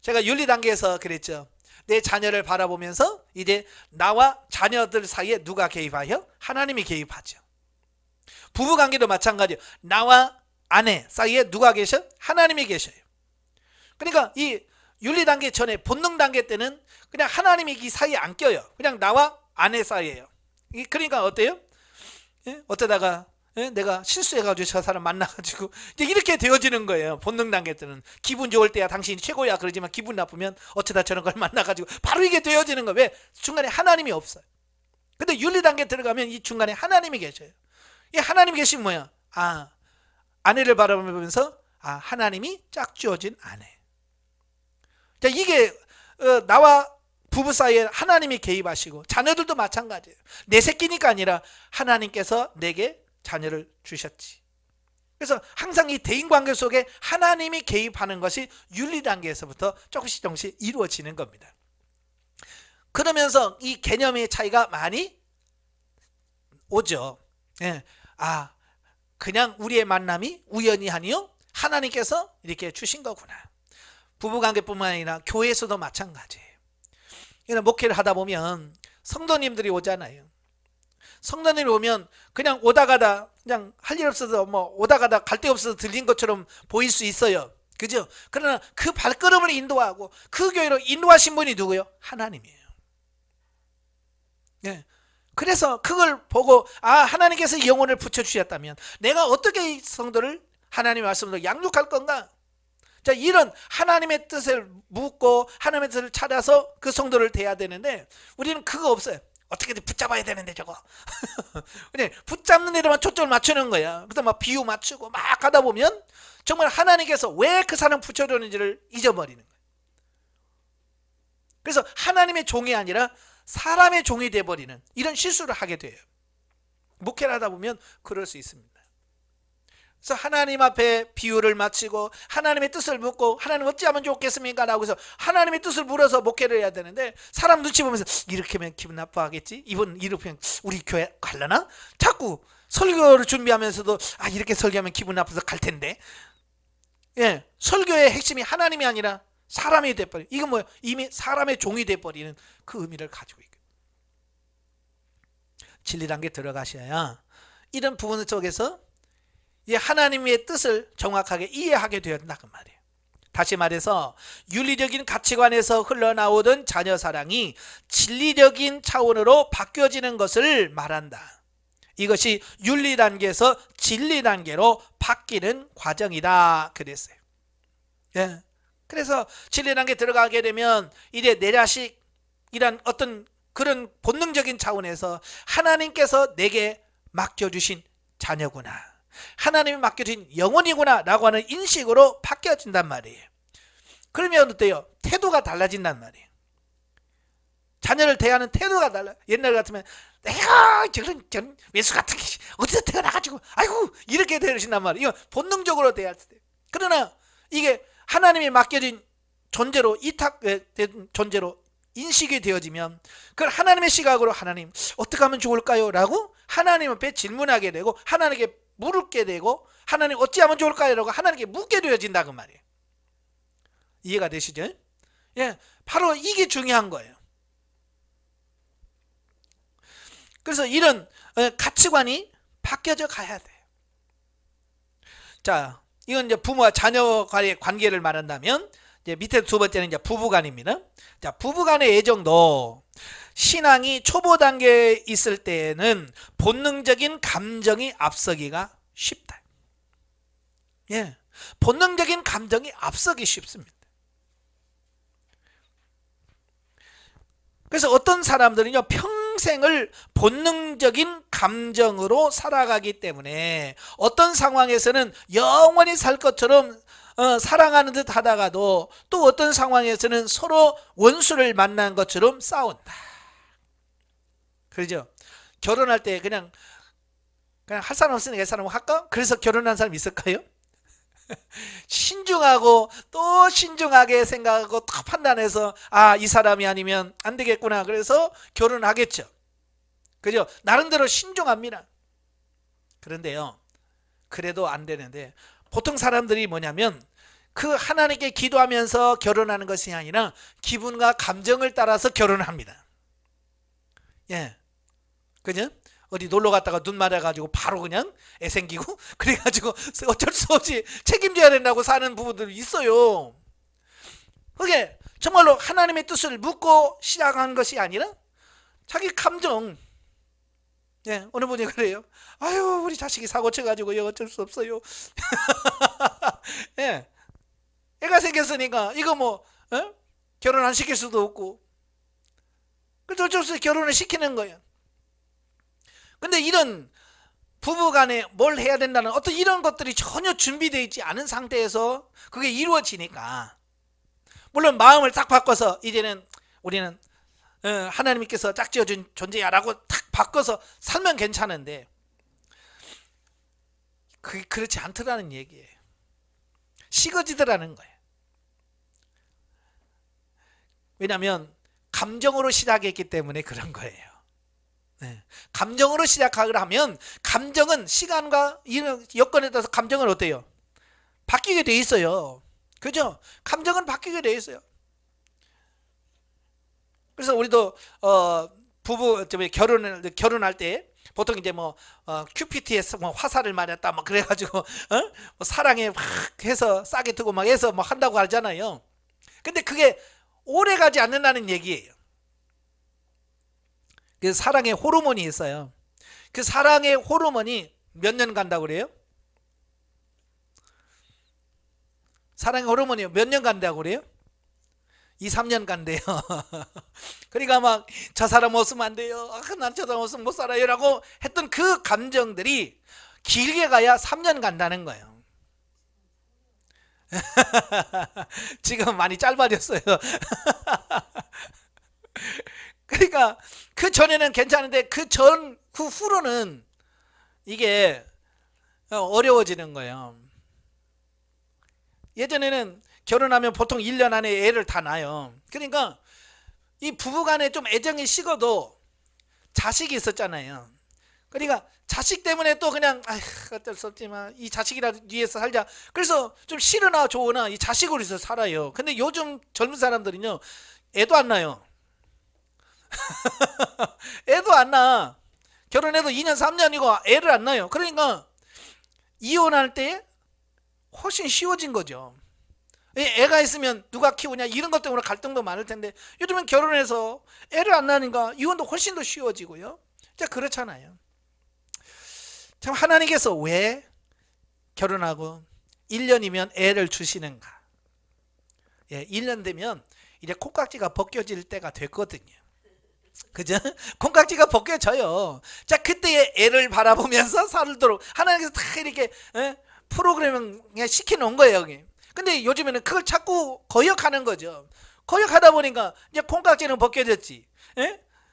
제가 윤리 단계에서 그랬죠. 내 자녀를 바라보면서 이제 나와 자녀들 사이에 누가 개입하여? 하나님이 개입하죠. 부부관계도 마찬가지예요. 나와 아내 사이에 누가 계셔? 하나님이 계셔요. 그러니까 이 윤리 단계 전에 본능 단계 때는 그냥 하나님이 이 사이에 안 껴요. 그냥 나와 아내 사이예요. 그러니까 어때요? 예? 어쩌다가 내가 실수해가지고 저 사람 만나가지고 이제 이렇게 되어지는 거예요. 본능 단계 때는 기분 좋을 때야 당신이 최고야 그러지만 기분 나쁘면 어쩌다 저런 걸 만나가지고 바로 이게 되어지는 거예요. 왜? 중간에 하나님이 없어요. 근데 윤리 단계 들어가면 이 중간에 하나님이 계셔요. 이 하나님이 계시면 뭐야? 아, 아내를 바라보면서 아, 하나님이 짝지어진 아내. 자, 이게 나와 부부 사이에 하나님이 개입하시고 자녀들도 마찬가지예요. 내 새끼니까 아니라 하나님께서 내게 자녀를 주셨지. 그래서 항상 이 대인관계 속에 하나님이 개입하는 것이 윤리 단계에서부터 조금씩 이루어지는 겁니다. 그러면서 이 개념의 차이가 많이 오죠. 예. 아, 그냥 우리의 만남이 우연이 아니요 하나님께서 이렇게 주신 거구나. 부부관계뿐만 아니라 교회에서도 마찬가지예요. 목회를 하다 보면 성도님들이 오잖아요. 성도님이 오면 그냥 오다 가다 그냥 할 일 없어서 뭐 오다 가다 갈 데 없어서 들린 것처럼 보일 수 있어요. 그죠? 그러나 그 발걸음을 인도하고 그 교회로 인도하신 분이 누구요? 하나님이에요. 네. 그래서 그걸 보고 아, 하나님께서 이 영혼을 붙여주셨다면 내가 어떻게 이 성도를 하나님의 말씀으로 양육할 건가? 자, 이런 하나님의 뜻을 묻고 하나님의 뜻을 찾아서 그 성도를 대해야 되는데 우리는 그거 없어요. 어떻게든 붙잡아야 되는데 저거 그냥 붙잡는 데만 초점을 맞추는 거야. 그래서 막 비유 맞추고 막 하다 보면 정말 하나님께서 왜 그 사람 붙여줬는지를 잊어버리는 거예요. 그래서 하나님의 종이 아니라 사람의 종이 돼버리는 이런 실수를 하게 돼요. 목회를 하다 보면 그럴 수 있습니다. 그래서 하나님 앞에 비유를 마치고 하나님의 뜻을 묻고 하나님 어찌하면 좋겠습니까? 라고 해서 하나님의 뜻을 물어서 목회를 해야 되는데 사람 눈치 보면서 이렇게 하면 기분 나빠하겠지? 이분 이렇게 하면 우리 교회 갈라나? 자꾸 설교를 준비하면서도 아, 이렇게 설교하면 기분 나빠서 갈 텐데. 예, 설교의 핵심이 하나님이 아니라 사람이 돼버리는, 이건 뭐예요? 이미 사람의 종이 돼버리는 그 의미를 가지고 있거든요. 진리 단계에 들어가셔야 이런 부분 속에서 이 하나님의 뜻을 정확하게 이해하게 되었다고 말이에요. 다시 말해서 윤리적인 가치관에서 흘러나오던 자녀 사랑이 진리적인 차원으로 바뀌어지는 것을 말한다. 이것이 윤리 단계에서 진리 단계로 바뀌는 과정이다 그랬어요. 예. 그래서 진리 단계에 들어가게 되면 이제 내 자식이란 어떤 그런 본능적인 차원에서 하나님께서 내게 맡겨주신 자녀구나, 하나님이 맡겨진 영혼이구나 라고 하는 인식으로 바뀌어진단 말이에요. 그러면 어때요? 태도가 달라진단 말이에요. 자녀를 대하는 태도가 달라. 옛날 같으면 내가 저런 외수 같은 게 어디서 태어나가지고 아이고 이렇게 되신단 말이에요. 이거 본능적으로 대할 때. 그러나 이게 하나님이 맡겨진 존재로 이탁된 존재로 인식이 되어지면 그걸 하나님의 시각으로 하나님 어떻게 하면 좋을까요? 라고 하나님 앞에 질문하게 되고 하나님께 물게 되고 하나님 어찌하면 좋을까요? 라고 하나님께 묻게 되어진다 그 말이에요. 이해가 되시죠? 예, 바로 이게 중요한 거예요. 그래서 이런 가치관이 바뀌어져 가야 돼요. 자, 이건 이제 부모와 자녀 간의 관계를 말한다면 이제 밑에 두 번째는 이제 부부간입니다. 자, 부부간의 애정도 신앙이 초보 단계에 있을 때에는 본능적인 감정이 앞서기가 쉽다. 예, 본능적인 감정이 앞서기 쉽습니다. 그래서 어떤 사람들은요 평생을 본능적인 감정으로 살아가기 때문에 어떤 상황에서는 영원히 살 것처럼 사랑하는 듯 하다가도 또 어떤 상황에서는 서로 원수를 만난 것처럼 싸운다. 그러죠? 결혼할 때 그냥 할 사람 없으니까 이 사람 할까? 그래서 결혼한 사람 있을까요? 신중하고 또 신중하게 생각하고 또 판단해서 이 사람이 아니면 안 되겠구나. 그래서 결혼하겠죠. 그죠? 나름대로 신중합니다. 그런데요, 그래도 안 되는데 보통 사람들이 뭐냐면 그 하나님께 기도하면서 결혼하는 것이 아니라 기분과 감정을 따라서 결혼합니다. 예, 그죠? 어디 놀러 갔다가 눈 맞아가지고 바로 그냥 애 생기고 그래가지고 어쩔 수 없이 책임져야 된다고 사는 부부들이 있어요. 그게 정말로 하나님의 뜻을 묻고 시작한 것이 아니라 자기 감정. 예, 어느 분이 그래요. 아유, 우리 자식이 사고 쳐가지고 어쩔 수 없어요. 예, 애가 생겼으니까 이거 뭐 결혼 안 시킬 수도 없고, 그래서 어쩔 수 없이 결혼을 시키는 거예요. 근데 이런 부부간에 뭘 해야 된다는 어떤 이런 것들이 전혀 준비되어 있지 않은 상태에서 그게 이루어지니까, 물론 마음을 딱 바꿔서 이제는 우리는 하나님께서 짝지어준 존재야라고 딱 바꿔서 살면 괜찮은데 그게 그렇지 않더라는 얘기예요. 식어지더라는 거예요. 왜냐하면 감정으로 시작했기 때문에 그런 거예요. 네. 감정으로 시작하려 하면 감정은 시간과 이런 여건에 따라서 감정은 어때요? 바뀌게 돼 있어요. 그죠? 감정은 바뀌게 돼 있어요. 그래서 우리도 부부 결혼할 때 보통 이제 뭐 큐피트에서 뭐 화살을 맞았다 뭐 그래가지고 뭐 사랑에 막 해서 싸게 두고 막 해서 뭐 한다고 하잖아요. 근데 그게 오래 가지 않는다는 얘기예요. 그 사랑의 호르몬이 있어요. 그 사랑의 호르몬이 몇 년 간다고 그래요? 사랑의 호르몬이 몇 년 간다고 그래요? 2, 3년 간대요. 그러니까 막 저 사람 없으면 안 돼요. 난 저 사람 없으면 못 살아요 라고 했던 그 감정들이 길게 가야 3년 간다는 거예요. 지금 많이 짧아졌어요. 그러니까 그 전에는 괜찮은데 그 후로는 이게 어려워지는 거예요. 예전에는 결혼하면 보통 1년 안에 애를 다 낳아요. 그러니까 이 부부간에 좀 애정이 식어도 자식이 있었잖아요. 그러니까 자식 때문에 또 그냥 어쩔 수 없지만 이 자식이라도 위해서 살자. 그래서 좀 싫으나 좋으나 이 자식으로 해서 살아요. 근데 요즘 젊은 사람들은요, 애도 안 낳아요. 애도 안 낳아. 결혼해도 2년 3년이고 애를 안 낳아요. 그러니까 이혼할 때 훨씬 쉬워진 거죠. 애가 있으면 누가 키우냐 이런 것 때문에 갈등도 많을 텐데 요즘은 결혼해서 애를 안 낳으니까 이혼도 훨씬 더 쉬워지고요. 자, 그렇잖아요. 참, 하나님께서 왜 결혼하고 1년이면 애를 주시는가? 예, 1년 되면 이제 콩깍지가 벗겨질 때가 됐거든요. 그죠? 콩깍지가 벗겨져요. 자, 그때의 애를 바라보면서 살도록 하나님께서 다 이렇게 프로그래밍 시켜 놓은 거예요, 여기. 근데 요즘에는 그걸 자꾸 거역하는 거죠. 거역하다 보니까 이제 콩깍지는 벗겨졌지.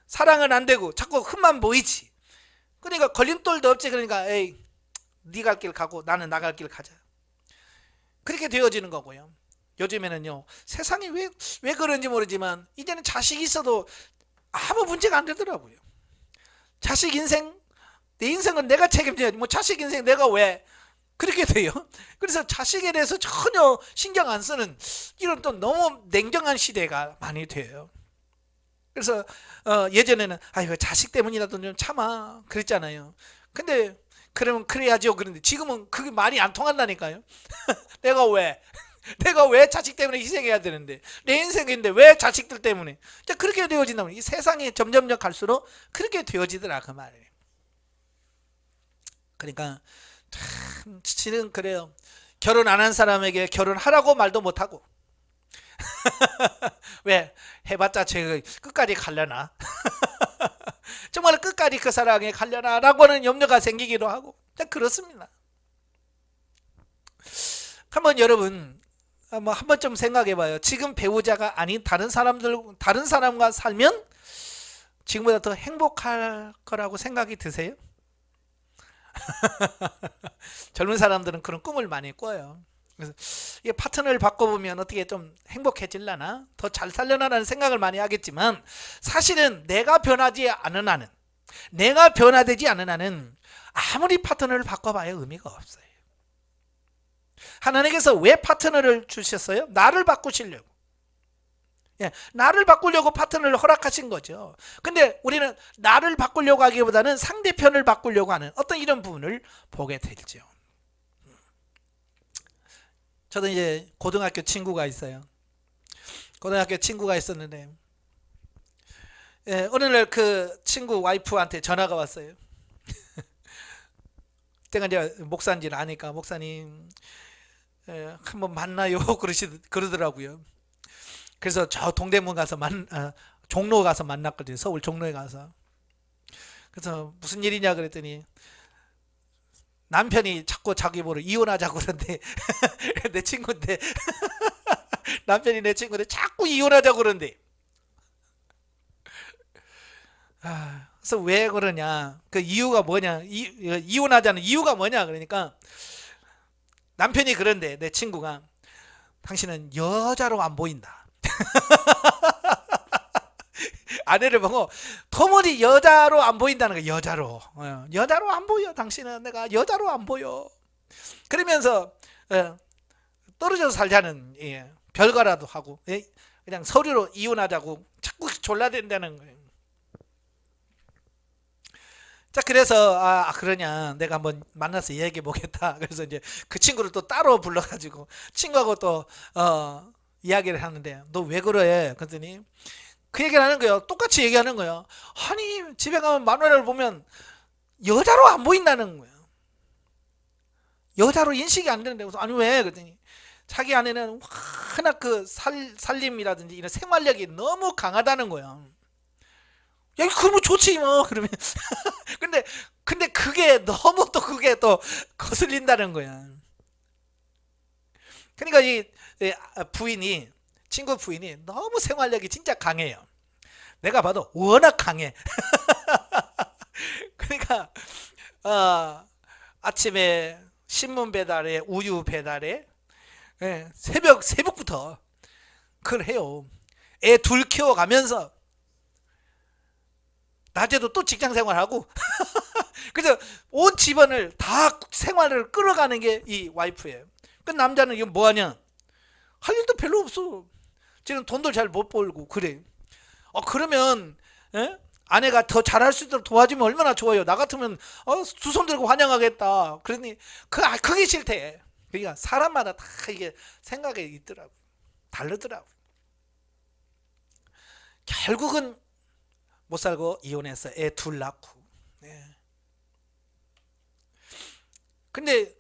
사랑은 안 되고 자꾸 흠만 보이지. 그러니까 걸림돌도 없지. 그러니까 에이, 네 갈 길 가고 나는 나갈 길 가자. 그렇게 되어지는 거고요. 요즘에는요, 세상이 왜 그런지 모르지만 이제는 자식이 있어도 아무 문제가 안 되더라고요. 자식 인생, 내 인생은 내가 책임져야지. 뭐 자식 인생 내가 왜 그렇게 돼요? 그래서 자식에 대해서 전혀 신경 안 쓰는 이런 또 너무 냉정한 시대가 많이 돼요. 그래서 예전에는 아유, 자식 때문이라도 좀 참아 그랬잖아요. 근데 그러면 그래야죠. 그런데 지금은 그게 말이 안 통한다니까요. 내가 왜 자식 때문에 희생해야 되는데, 내 인생인데 왜 자식들 때문에. 자, 그렇게 되어진다면 이 세상이 점점 갈수록 그렇게 되어지더라 그 말이에요. 그러니까 참 실은 그래요. 결혼 안 한 사람에게 결혼하라고 말도 못하고 왜 해봤자 제가 끝까지 가려나 정말 끝까지 그 사랑에 가려나 라고는 염려가 생기기도 하고. 자, 그렇습니다. 한번 여러분 한 번쯤 생각해 봐요. 지금 배우자가 아닌 다른 사람과 살면 지금보다 더 행복할 거라고 생각이 드세요? 젊은 사람들은 그런 꿈을 많이 꿔요. 그래서 이 파트너를 바꿔보면 어떻게 좀 행복해질라나, 더 잘 살려나라는 생각을 많이 하겠지만, 사실은 내가 변하지 않은 한은, 내가 변화되지 않은 한은 아무리 파트너를 바꿔봐야 의미가 없어요. 하나님께서 왜 파트너를 주셨어요? 나를 바꾸시려고. 예, 나를 바꾸려고 파트너를 허락하신 거죠. 근데 우리는 나를 바꾸려고 하기보다는 상대편을 바꾸려고 하는 어떤 이런 부분을 보게 되죠. 저도 이제 고등학교 친구가 있어요. 고등학교 친구가 있었는데, 예, 어느 날 그 친구 와이프한테 전화가 왔어요. 그때가 이제 목사인지를 아니까, 목사님, 예, 한번 만나요 그러더라고요. 그래서 저 동대문 가서 종로 가서 만났거든요. 서울 종로에 가서. 그래서 무슨 일이냐 그랬더니 남편이 자꾸 자기 보러 이혼하자고 그러는데 내 친구인데 남편이 내 친구인데 자꾸 이혼하자고 그러는데, 그래서 왜 그러냐, 그 이유가 뭐냐, 이혼하자는 이유가 뭐냐 그러니까 남편이 그런데 내 친구가, 당신은 여자로 안 보인다. 아내를 보고 도무지 여자로 안 보인다는 거예요. 여자로 안 보여. 당신은, 내가 여자로 안 보여. 그러면서 떨어져서 살자는, 별거라도 하고, 그냥 서류로 이혼하자고 자꾸 졸라댄다는 거예요. 자, 그래서 그러냐, 내가 한번 만나서 얘기해 보겠다. 그래서 이제 그 친구를 또 따로 불러가지고 친구하고 또 이야기를 하는데, 너 왜 그래? 그랬더니 그 얘기를 하는 거예요. 똑같이 얘기하는 거예요. 아니, 집에 가면 마누라를 보면 여자로 안 보인다는 거예요. 여자로 인식이 안 되는데. 그래서 아니 왜? 그랬더니 자기 아내는 워낙 그 살림이라든지 이런 생활력이 너무 강하다는 거예요. 야, 그러면 좋지 뭐. 그러면 근데 그게 너무 또 그게 또 거슬린다는 거야. 그러니까 이 부인이, 친구 부인이 너무 생활력이 진짜 강해요. 내가 봐도 워낙 강해. 그러니까 아침에 신문 배달에, 우유 배달에, 새벽부터 그걸 해요. 애 둘 키워가면서 낮에도 또 직장 생활하고 그래서 온 집안을 다 생활을 끌어가는 게 이 와이프예요. 그 남자는 이거 뭐하냐, 할 일도 별로 없어. 지금 돈도 잘 못 벌고 그래. 그러면 아내가 더 잘할 수 있도록 도와주면 얼마나 좋아요. 나 같으면 두 손 들고 환영하겠다. 그러니 그게 싫대. 그러니까 사람마다 다 이게 생각이 있더라고. 다르더라고. 결국은 못 살고 이혼해서 애 둘 낳고. 근데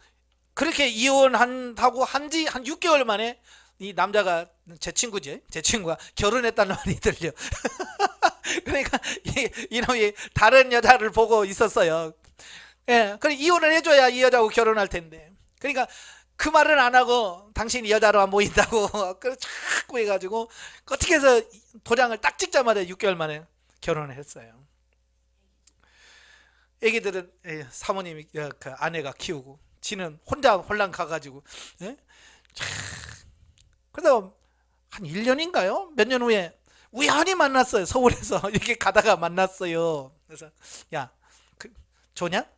그렇게 이혼한다고 한지 한 6개월 만에 이 남자가, 제 친구지, 제 친구가 결혼했다는 말이 들려. 그러니까 이놈이 다른 여자를 보고 있었어요. 그래 이혼을 해줘야 이 여자하고 결혼할 텐데. 그러니까 그 말은 안 하고 당신이 여자로 안 보인다고 자꾸 해가지고 어떻게 해서 도장을 딱 찍자마자 6개월 만에 결혼을 했어요. 애기들은 사모님이, 그 아내가 키우고, 지는 혼자 홀랑 가가지고. 그래서 한 1년인가요? 몇 년 후에 우연히 만났어요. 서울에서 이렇게 가다가 만났어요. 그래서 야, 좋냐?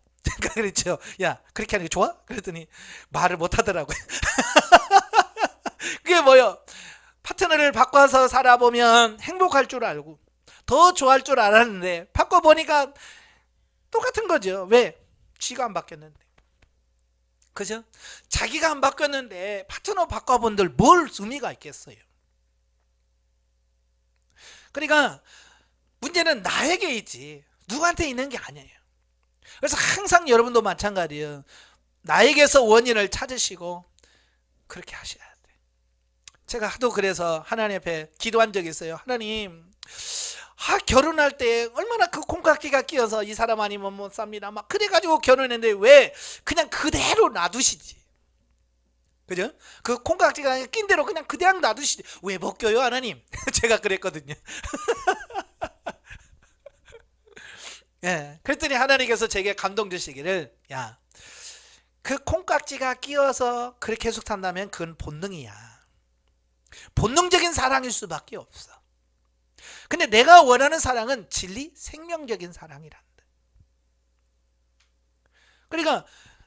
그랬죠. 야, 그렇게 하는 게 좋아? 그랬더니 말을 못 하더라고요. 그게 뭐요? 파트너를 바꿔서 살아보면 행복할 줄 알고 더 좋아할 줄 알았는데 바꿔보니까 똑같은 거죠. 왜? 지가 안 바뀌었는데. 그죠? 자기가 안 바뀌었는데 파트너 바꿔본들 뭘 의미가 있겠어요. 그러니까 문제는 나에게 있지 누구한테 있는 게 아니에요. 그래서 항상 여러분도 마찬가지예요. 나에게서 원인을 찾으시고 그렇게 하셔야 돼. 제가 하도 그래서 하나님 앞에 기도한 적이 있어요. 하나님, 결혼할 때 얼마나 그 콩깍지가 끼어서 이 사람 아니면 못 삽니다 막 그래가지고 결혼했는데 왜 그냥 그대로 놔두시지? 그죠? 그 콩깍지가 낀 대로 그냥 그냥 놔두시지 왜 벗겨요 하나님? 제가 그랬거든요. 예, 그랬더니 하나님께서 제게 감동 주시기를, 야, 그 콩깍지가 끼어서 그렇게 계속 산다면 그건 본능이야. 본능적인 사랑일 수밖에 없어. 근데 내가 원하는 사랑은 진리, 생명적인 사랑이란다. 그러니까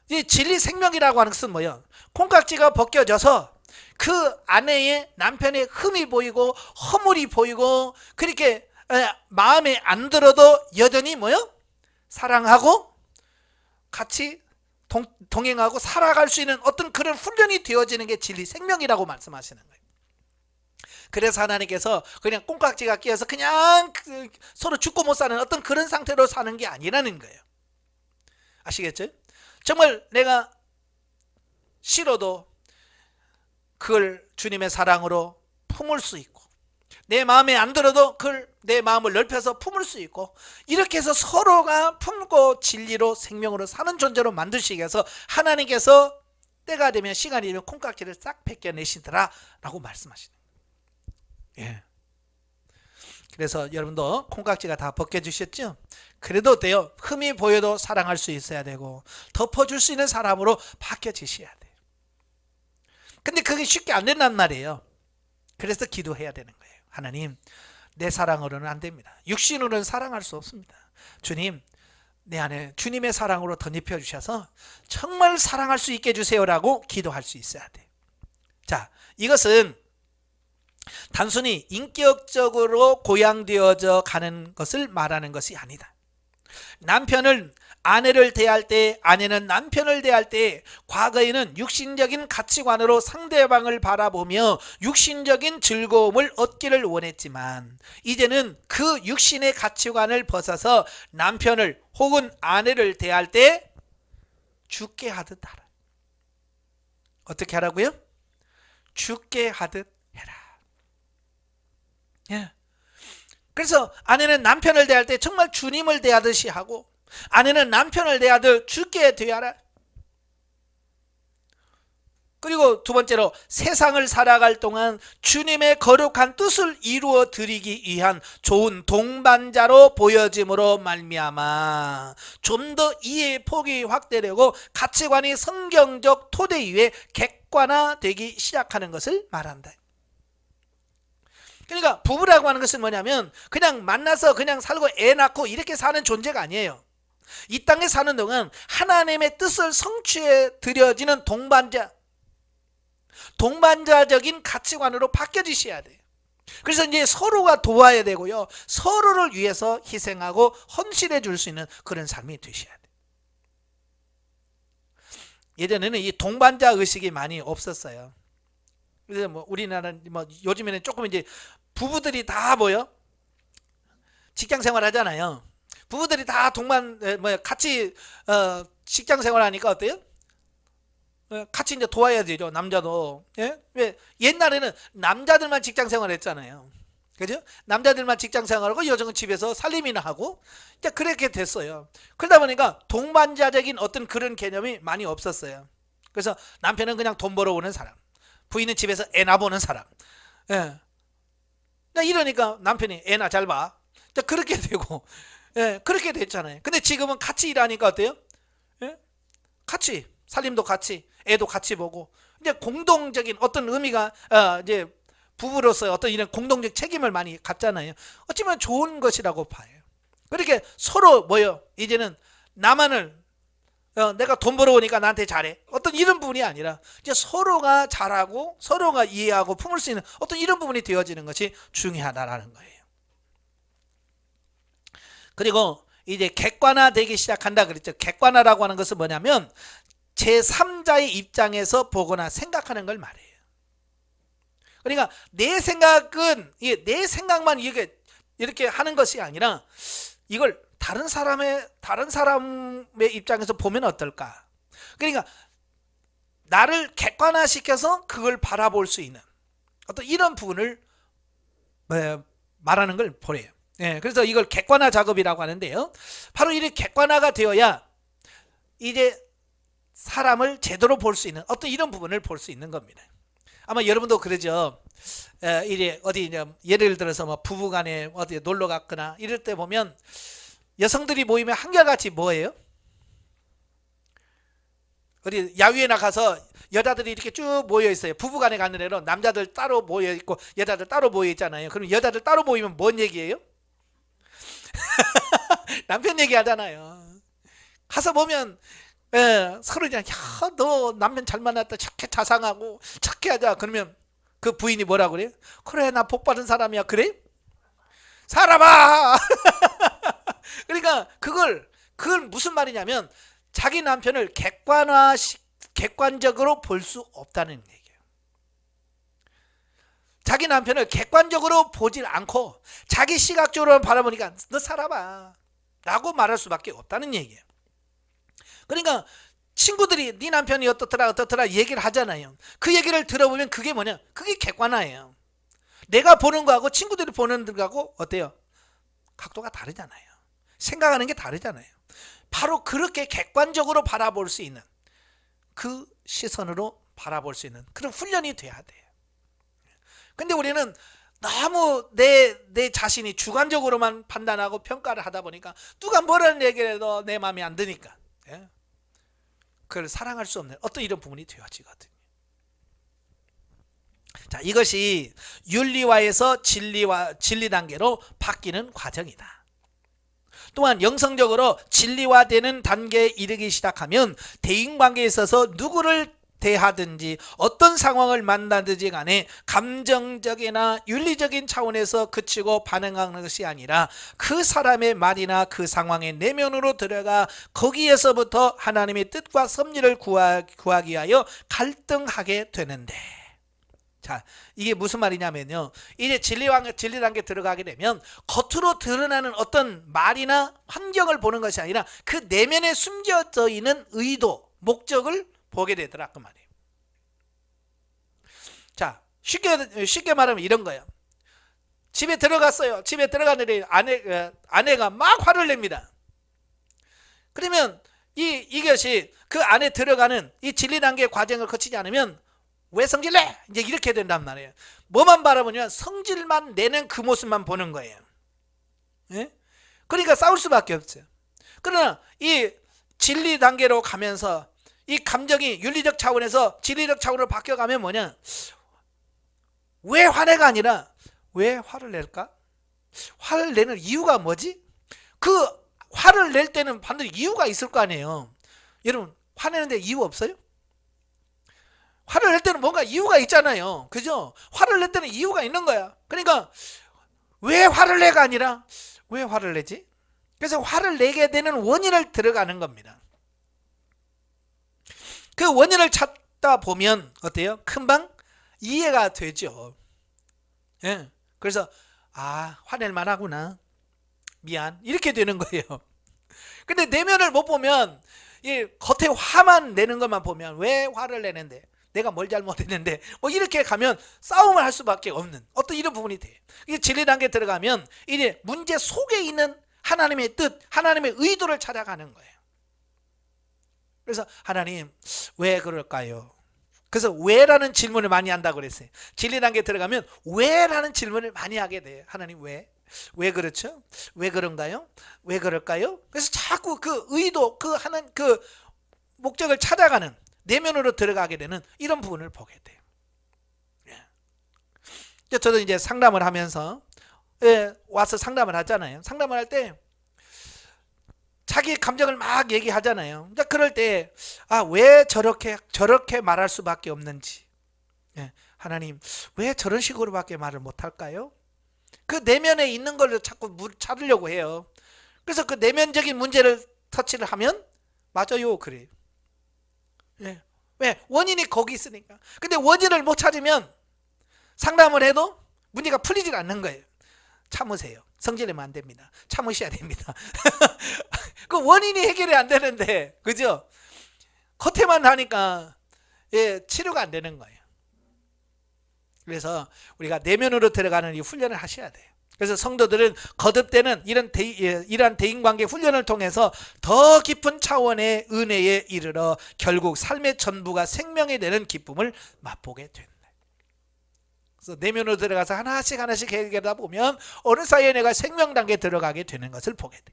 이 진리, 생명이라고 하는 것은 뭐예요? 콩깍지가 벗겨져서 그 안에 남편의 흠이 보이고 허물이 보이고 그렇게 마음에 안 들어도 여전히 뭐요? 사랑하고 같이 동행하고 살아갈 수 있는 어떤 그런 훈련이 되어지는 게 진리, 생명이라고 말씀하시는 거예요. 그래서 하나님께서 그냥 콩깍지가 끼어서 그냥 서로 죽고 못 사는 어떤 그런 상태로 사는 게 아니라는 거예요. 아시겠죠? 정말 내가 싫어도 그걸 주님의 사랑으로 품을 수 있고, 내 마음에 안 들어도 그걸 내 마음을 넓혀서 품을 수 있고, 이렇게 해서 서로가 품고 진리로 생명으로 사는 존재로 만드시기 위해서 하나님께서 때가 되면, 시간이 되면 콩깍지를 싹 벗겨내시더라 라고 말씀하시는 거예요. 예. 그래서 여러분도 콩깍지가 다 벗겨주셨죠? 그래도 돼요. 흠이 보여도 사랑할 수 있어야 되고 덮어줄 수 있는 사람으로 바뀌어지셔야 돼요. 근데 그게 쉽게 안 된단 말이에요. 그래서 기도해야 되는 거예요. 하나님, 내 사랑으로는 안 됩니다. 육신으로는 사랑할 수 없습니다. 주님, 내 안에 주님의 사랑으로 덧입혀 주셔서 정말 사랑할 수 있게 해주세요라고 기도할 수 있어야 돼요. 자, 이것은 단순히 인격적으로 고양되어져 가는 것을 말하는 것이 아니다. 남편은 아내를 대할 때, 아내는 남편을 대할 때 과거에는 육신적인 가치관으로 상대방을 바라보며 육신적인 즐거움을 얻기를 원했지만 이제는 그 육신의 가치관을 벗어서 남편을 혹은 아내를 대할 때 죽게 하듯 하라. 어떻게 하라고요? 죽게 하듯 해라. 예. 그래서 아내는 남편을 대할 때 정말 주님을 대하듯이 하고, 아내는 남편을 대하듯 죽게 대하라. 그리고 두 번째로, 세상을 살아갈 동안 주님의 거룩한 뜻을 이루어 드리기 위한 좋은 동반자로 보여짐으로 말미암아 좀 더 이해의 폭이 확대되고 가치관이 성경적 토대 위에 객관화되기 시작하는 것을 말한다. 그러니까 부부라고 하는 것은 뭐냐면 그냥 만나서 그냥 살고 애 낳고 이렇게 사는 존재가 아니에요. 이 땅에 사는 동안 하나님의 뜻을 성취해 드려지는 동반자적인 가치관으로 바뀌어지셔야 돼요. 그래서 이제 서로가 도와야 되고요, 서로를 위해서 희생하고 헌신해 줄 수 있는 그런 삶이 되셔야 돼요. 예전에는 이 동반자 의식이 많이 없었어요. 그래서 뭐 우리나라는 뭐 요즘에는 조금 이제 부부들이 다 뭐요? 직장 생활 하잖아요. 부부들이 다 같이 직장 생활하니까 어때요? 같이 이제 도와야 되죠, 남자도. 예? 왜 옛날에는 남자들만 직장 생활했잖아요. 그죠? 남자들만 직장 생활하고 여성은 집에서 살림이나 하고 이제 그렇게 됐어요. 그러다 보니까 동반자적인 어떤 그런 개념이 많이 없었어요. 그래서 남편은 그냥 돈 벌어오는 사람, 부인은 집에서 애나 보는 사람. 예. 이러니까 남편이 애나 잘 봐. 그렇게 되고, 예, 그렇게 됐잖아요. 근데 지금은 같이 일하니까 어때요? 예? 같이 살림도 같이, 애도 같이 보고, 이제 공동적인 어떤 의미가 이제 부부로서 어떤 이런 공동적 책임을 많이 갖잖아요. 어찌보면 좋은 것이라고 봐요. 그렇게 서로 뭐요? 이제는 나만을 내가 돈 벌어오니까 나한테 잘해, 어떤 이런 부분이 아니라 이제 서로가 잘하고 서로가 이해하고 품을 수 있는 어떤 이런 부분이 되어지는 것이 중요하다라는 거예요. 그리고 이제 객관화되기 시작한다 그랬죠. 객관화라고 하는 것은 뭐냐면 제3자의 입장에서 보거나 생각하는 걸 말해요. 그러니까 내 생각은 내 생각만 이렇게 하는 것이 아니라 이걸 다른 사람의 입장에서 보면 어떨까? 그러니까 나를 객관화시켜서 그걸 바라볼 수 있는 어떤 이런 부분을 말하는 걸 보래요. 예, 그래서 이걸 객관화 작업이라고 하는데요. 바로 이렇게 객관화가 되어야 이제 사람을 제대로 볼 수 있는 어떤 이런 부분을 볼 수 있는 겁니다. 아마 여러분도 그러죠. 이래 어디 예를 들어서 뭐 부부간에 어디 놀러 갔거나 이럴 때 보면 여성들이 모이면 한결같이 뭐예요? 어디 야유회 나가서 여자들이 이렇게 쭉 모여 있어요. 부부간에 가는 애로 남자들 따로 모여 있고 여자들 따로 모여 있잖아요. 그럼 여자들 따로 모이면 뭔 얘기예요? 남편 얘기하잖아요. 가서 보면 서로 그냥 너 남편 잘 만났다, 착해, 자상하고 착해 하자. 그러면 그 부인이 뭐라 그래요? 그래, 나 복 받은 사람이야. 그래? 살아봐. 그러니까 그걸 무슨 말이냐면 자기 남편을 객관적으로 볼 수 없다는 얘기예요. 자기 남편을 객관적으로 보질 않고 자기 시각적으로 바라보니까 너 살아봐 라고 말할 수밖에 없다는 얘기예요. 그러니까 친구들이 네 남편이 어떻더라 얘기를 하잖아요. 그 얘기를 들어보면 그게 뭐냐? 그게 객관화예요. 내가 보는 거하고 친구들이 보는 거하고 어때요? 각도가 다르잖아요. 생각하는 게 다르잖아요. 바로 그렇게 객관적으로 바라볼 수 있는 그 시선으로 바라볼 수 있는 그런 훈련이 돼야 돼요. 근데 우리는 너무 내 자신이 주관적으로만 판단하고 평가를 하다 보니까 누가 뭐라는 얘기를 해도 내 마음에 안 드니까 그걸 사랑할 수 없는 어떤 이런 부분이 되어지거든요. 자, 이것이 윤리화에서 진리 단계로 바뀌는 과정이다. 또한 영성적으로 진리화되는 단계에 이르기 시작하면 대인관계에 있어서 누구를 대하든지 어떤 상황을 만나든지 간에 감정적이나 윤리적인 차원에서 그치고 반응하는 것이 아니라 그 사람의 말이나 그 상황의 내면으로 들어가 거기에서부터 하나님의 뜻과 섭리를 구하기 위하여 갈등하게 되는데, 자, 이게 무슨 말이냐면요, 이제 진리 단계 들어가게 되면 겉으로 드러나는 어떤 말이나 환경을 보는 것이 아니라 그 내면에 숨겨져 있는 의도, 목적을 보게 되더라 그 말이에요. 자, 쉽게 말하면 이런 거예요. 집에 들어갔어요. 집에 들어갔는데 아내가 막 화를 냅니다. 그러면 이것이 그 안에 들어가는 이 진리 단계 과정을 거치지 않으면 왜 성질내? 이제 이렇게 된단 말이에요. 뭐만 바라보냐면 성질만 내는 그 모습만 보는 거예요. 예? 그러니까 싸울 수밖에 없어요. 그러나 이 진리 단계로 가면서 이 감정이 윤리적 차원에서 진리적 차원으로 바뀌어가면 뭐냐? 왜 화내가 아니라 왜 화를 낼까? 화를 내는 이유가 뭐지? 그 화를 낼 때는 반드시 이유가 있을 거 아니에요. 여러분, 화내는데 이유 없어요? 화를 낼 때는 뭔가 이유가 있잖아요. 그죠? 화를 낼 때는 이유가 있는 거야. 그러니까 왜 화를 내가 아니라 왜 화를 내지? 그래서 화를 내게 되는 원인을 들어가는 겁니다. 그 원인을 찾다 보면 어때요? 금방 이해가 되죠. 예. 그래서 화낼 만하구나. 미안. 이렇게 되는 거예요. 근데 내면을 못 보면 이 겉에 화만 내는 것만 보면 왜 화를 내는데? 내가 뭘 잘못했는데? 뭐 이렇게 가면 싸움을 할 수밖에 없는 어떤 이런 부분이 돼요. 이게 진리 단계에 들어가면 이제 문제 속에 있는 하나님의 뜻, 하나님의 의도를 찾아가는 거예요. 그래서 하나님 왜 그럴까요? 그래서 왜라는 질문을 많이 한다고 그랬어요. 진리 단계에 들어가면 왜라는 질문을 많이 하게 돼요. 하나님 왜? 왜 그렇죠? 왜 그런가요? 왜 그럴까요? 그래서 자꾸 그 의도, 그 목적을 찾아가는 내면으로 들어가게 되는 이런 부분을 보게 돼요. 저도 이제 상담을 하면서 와서 상담을 하잖아요. 상담을 할 때 자기 감정을 막 얘기하잖아요. 그럴 때 왜 저렇게 말할 수밖에 없는지, 하나님 왜 저런 식으로밖에 말을 못할까요? 그 내면에 있는 걸 자꾸 찾으려고 해요. 그래서 그 내면적인 문제를 터치를 하면 맞아요, 그래요. 왜? 원인이 거기 있으니까. 근데 원인을 못 찾으면 상담을 해도 문제가 풀리질 않는 거예요. 참으세요. 성질내면 안 됩니다. 참으셔야 됩니다. 그 원인이 해결이 안 되는데, 그죠? 겉에만 하니까 치료가 안 되는 거예요. 그래서 우리가 내면으로 들어가는 이 훈련을 하셔야 돼요. 그래서 성도들은 거듭되는 이러한 대인관계 훈련을 통해서 더 깊은 차원의 은혜에 이르러 결국 삶의 전부가 생명이 되는 기쁨을 맛보게 된다. 그래서 내면으로 들어가서 하나씩 해결하다 보면 어느 사이에 내가 생명 단계에 들어가게 되는 것을 보게 돼.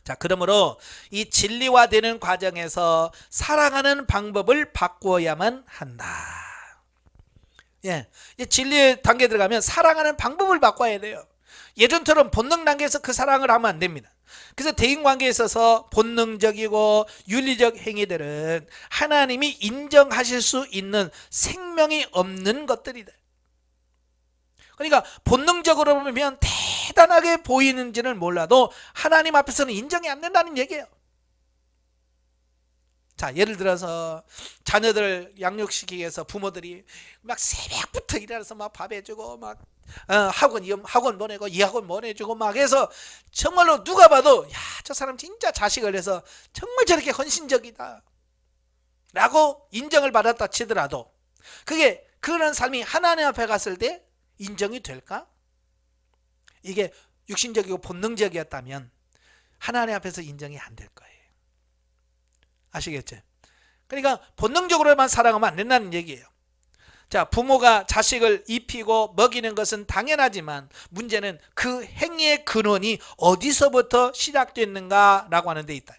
자, 그러므로 이 진리화되는 과정에서 사랑하는 방법을 바꾸어야만 한다. 예, 이 진리의 단계에 들어가면 사랑하는 방법을 바꿔야 돼요. 예전처럼 본능 단계에서 그 사랑을 하면 안 됩니다. 그래서 대인관계에 있어서 본능적이고 윤리적 행위들은 하나님이 인정하실 수 있는 생명이 없는 것들이다. 그러니까 본능적으로 보면 대단하게 보이는지는 몰라도 하나님 앞에서는 인정이 안 된다는 얘기예요. 자, 예를 들어서 자녀들 양육시키기 위해서 부모들이 막 새벽부터 일어나서 막 밥 해주고 막 학원 보내고 이 학원 보내주고 막 해서 정말로 누가 봐도 야, 저 사람 진짜 자식을 해서 정말 저렇게 헌신적이다 라고 인정을 받았다 치더라도 그게 그런 삶이 하나님 앞에 갔을 때 인정이 될까? 이게 육신적이고 본능적이었다면 하나님 앞에서 인정이 안 될 거예요. 아시겠죠? 그러니까 본능적으로만 사랑하면 안 된다는 얘기예요. 자, 부모가 자식을 입히고 먹이는 것은 당연하지만 문제는 그 행위의 근원이 어디서부터 시작됐는가라고 하는 데 있다.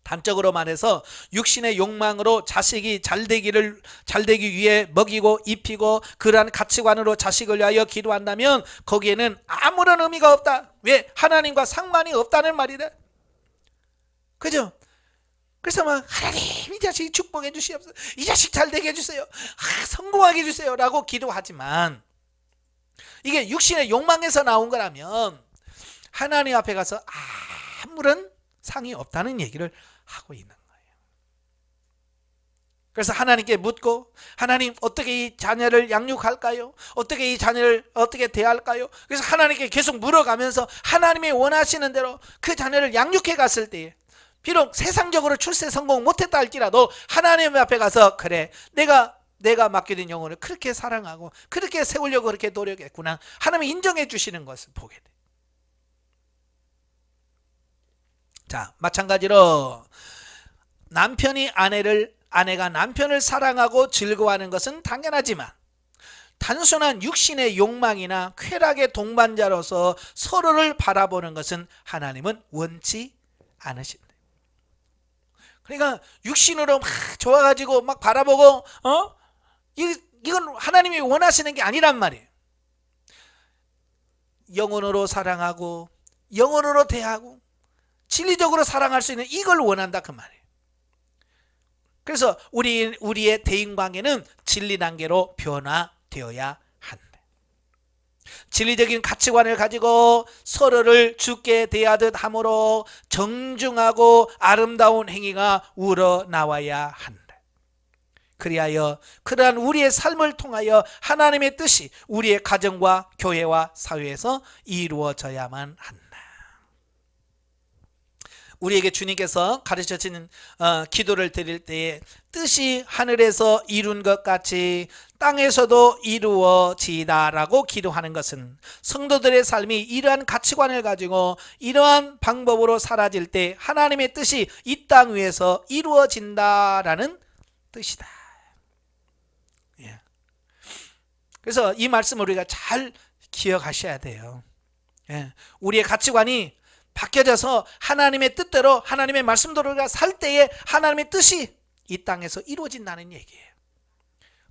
단적으로 말해서 육신의 욕망으로 자식이 잘되기 위해 먹이고 입히고 그러한 가치관으로 자식을 위하여 기도한다면 거기에는 아무런 의미가 없다. 왜? 하나님과 상관이 없다는 말이다. 그죠? 그래서 막 하나님 이 자식 축복해 주시옵소서, 이 자식 잘되게 해주세요, 성공하게 해주세요 라고 기도하지만 이게 육신의 욕망에서 나온 거라면 하나님 앞에 가서 아무런 상이 없다는 얘기를 하고 있는 거예요. 그래서 하나님께 묻고 하나님 어떻게 이 자녀를 양육할까요? 어떻게 이 자녀를 어떻게 대할까요? 그래서 하나님께 계속 물어가면서 하나님이 원하시는 대로 그 자녀를 양육해 갔을 때에 비록 세상적으로 출세 성공 못했다 할지라도 하나님 앞에 가서 그래 내가 맡겨진 영혼을 그렇게 사랑하고 그렇게 세우려고 그렇게 노력했구나 하나님이 인정해 주시는 것을 보게 돼. 자, 마찬가지로 아내가 남편을 사랑하고 즐거워하는 것은 당연하지만 단순한 육신의 욕망이나 쾌락의 동반자로서 서로를 바라보는 것은 하나님은 원치 않으신다. 그러니까 육신으로 막 좋아가지고 막 바라보고 이건 하나님이 원하시는 게 아니란 말이에요. 영혼으로 사랑하고 영혼으로 대하고 진리적으로 사랑할 수 있는 이걸 원한다 그 말이에요. 그래서 우리의 대인관계는 진리 단계로 변화되어야 한다. 진리적인 가치관을 가지고 서로를 주께 대하듯 함으로 정중하고 아름다운 행위가 우러나와야 한다. 그리하여 그러한 우리의 삶을 통하여 하나님의 뜻이 우리의 가정과 교회와 사회에서 이루어져야만 한다. 우리에게 주님께서 가르쳐 주신 기도를 드릴 때에 뜻이 하늘에서 이룬 것 같이 땅에서도 이루어지다라고 기도하는 것은 성도들의 삶이 이러한 가치관을 가지고 이러한 방법으로 사라질 때 하나님의 뜻이 이 땅 위에서 이루어진다라는 뜻이다. 예. 그래서 이 말씀을 우리가 잘 기억하셔야 돼요. 예. 우리의 가치관이 바뀌어져서 하나님의 뜻대로 하나님의 말씀대로 우리가 살 때에 하나님의 뜻이 이 땅에서 이루어진다는 얘기예요.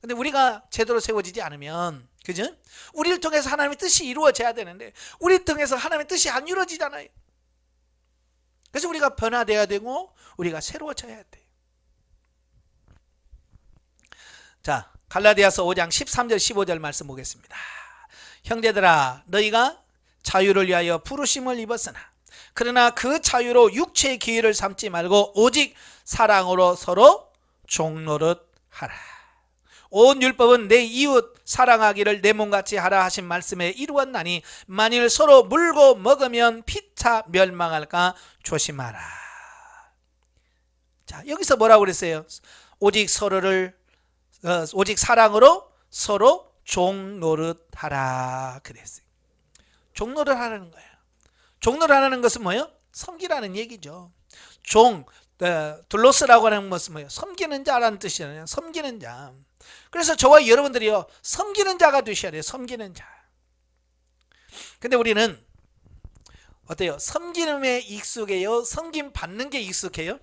근데 우리가 제대로 세워지지 않으면 그죠? 우리를 통해서 하나님의 뜻이 이루어져야 되는데 우리를 통해서 하나님의 뜻이 안 이루어지잖아요. 그래서 우리가 변화되어야 되고 우리가 새로워져야 돼요. 자, 갈라디아서 5장 13절 15절 말씀 보겠습니다. 형제들아 너희가 자유를 위하여 부르심을 입었으나 그러나 그 자유로 육체의 기회를 삼지 말고 오직 사랑으로 서로 종노릇하라. 온 율법은 내 이웃 사랑하기를 내 몸같이 하라 하신 말씀에 이루었나니 만일 서로 물고 먹으면 피차 멸망할까 조심하라. 자, 여기서 뭐라고 그랬어요? 오직 사랑으로 서로 종노릇하라 그랬어요. 종로를 하라는 거예요. 종로를 하라는 것은 뭐예요? 섬기라는 얘기죠. 종, 둘로스라고 하는 것은 뭐예요? 섬기는 자라는 뜻이잖아요. 섬기는 자. 그래서 저와 여러분들이요, 섬기는 자가 되셔야 돼요. 섬기는 자. 근데 우리는 어때요? 섬기는에 익숙해요? 섬김 받는 게 익숙해요?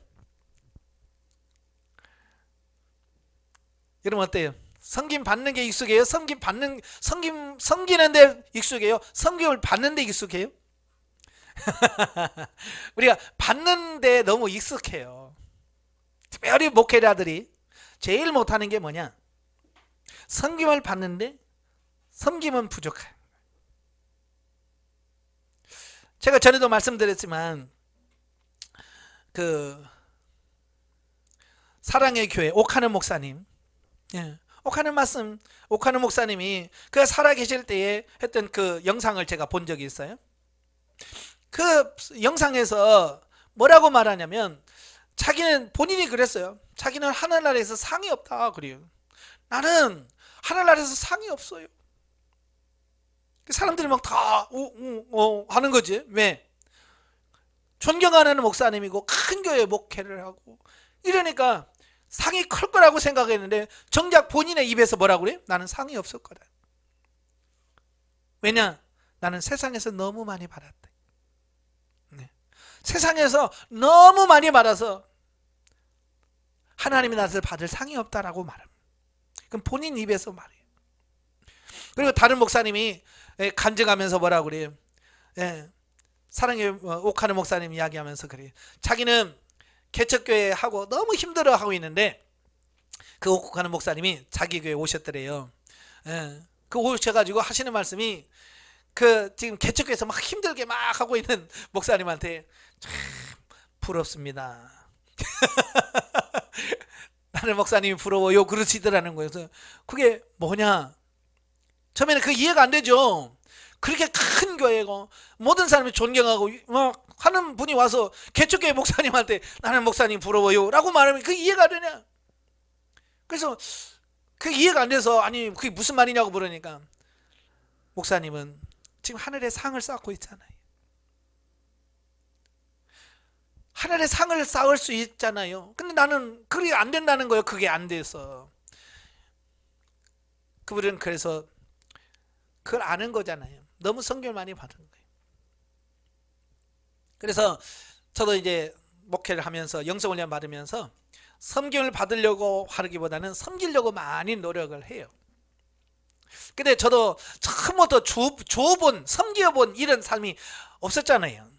여러분 어때요? 섬김 받는 게 익숙해요? 섬기는 데 익숙해요? 섬김을 받는 데 익숙해요? 우리가 받는 데 너무 익숙해요. 특별히 목회자들이 제일 못하는 게 뭐냐? 섬김을 받는데 섬김은 부족해요. 제가 전에도 말씀드렸지만 그 사랑의 교회 옥하는 목사님, 옥하는 목사님이 그 살아계실 때에 했던 그 영상을 제가 본 적이 있어요. 그 영상에서 뭐라고 말하냐면 자기는 본인이 그랬어요. 자기는 하늘나라에서 상이 없다 그래요. 나는 하늘나라에서 상이 없어요. 사람들이 막 다 하는 거지. 왜? 존경하는 목사님이고 큰 교회 목회를 하고 이러니까 상이 클 거라고 생각했는데 정작 본인의 입에서 뭐라고 그래요? 나는 상이 없을 거다. 왜냐? 나는 세상에서 너무 많이 받았다. 네. 세상에서 너무 많이 받아서 하나님이 나를 받을 상이 없다라고 말합니다. 그럼 본인 입에서 말해요. 그리고 다른 목사님이 간증하면서 뭐라고 그래요? 사랑의 옥하는 목사님 이야기하면서 그래요. 자기는 개척교회 하고 너무 힘들어 하고 있는데 그 옥하는 목사님이 자기 교회 오셨더래요. 그 오셔가지고 하시는 말씀이 그 지금 개척교회에서 막 힘들게 막 하고 있는 목사님한테 참 부럽습니다. 나는 목사님이 부러워요 그러시더라는 거예요. 그래서 그게 뭐냐? 처음에는 그 이해가 안 되죠. 그렇게 큰 교회고 모든 사람이 존경하고 막 하는 분이 와서 개척교회 목사님한테 나는 목사님 부러워요 라고 말하면 그 이해가 되냐? 그래서 그 이해가 안 돼서 아니 그게 무슨 말이냐고 물으니까 목사님은 지금 하늘에 상을 쌓고 있잖아요. 하늘에 상을 쌓을 수 있잖아요. 근데 나는 그게 안 된다는 거예요. 그게 안 돼서. 그분은 그래서 그걸 아는 거잖아요. 너무 성경을 많이 받은 거예요. 그래서 저도 이제 목회를 하면서 영성훈련 받으면서 섬김을 받으려고 하기보다는 섬기려고 많이 노력을 해요. 근데 저도 처음부터 줘본 섬겨본 이런 삶이 없었잖아요.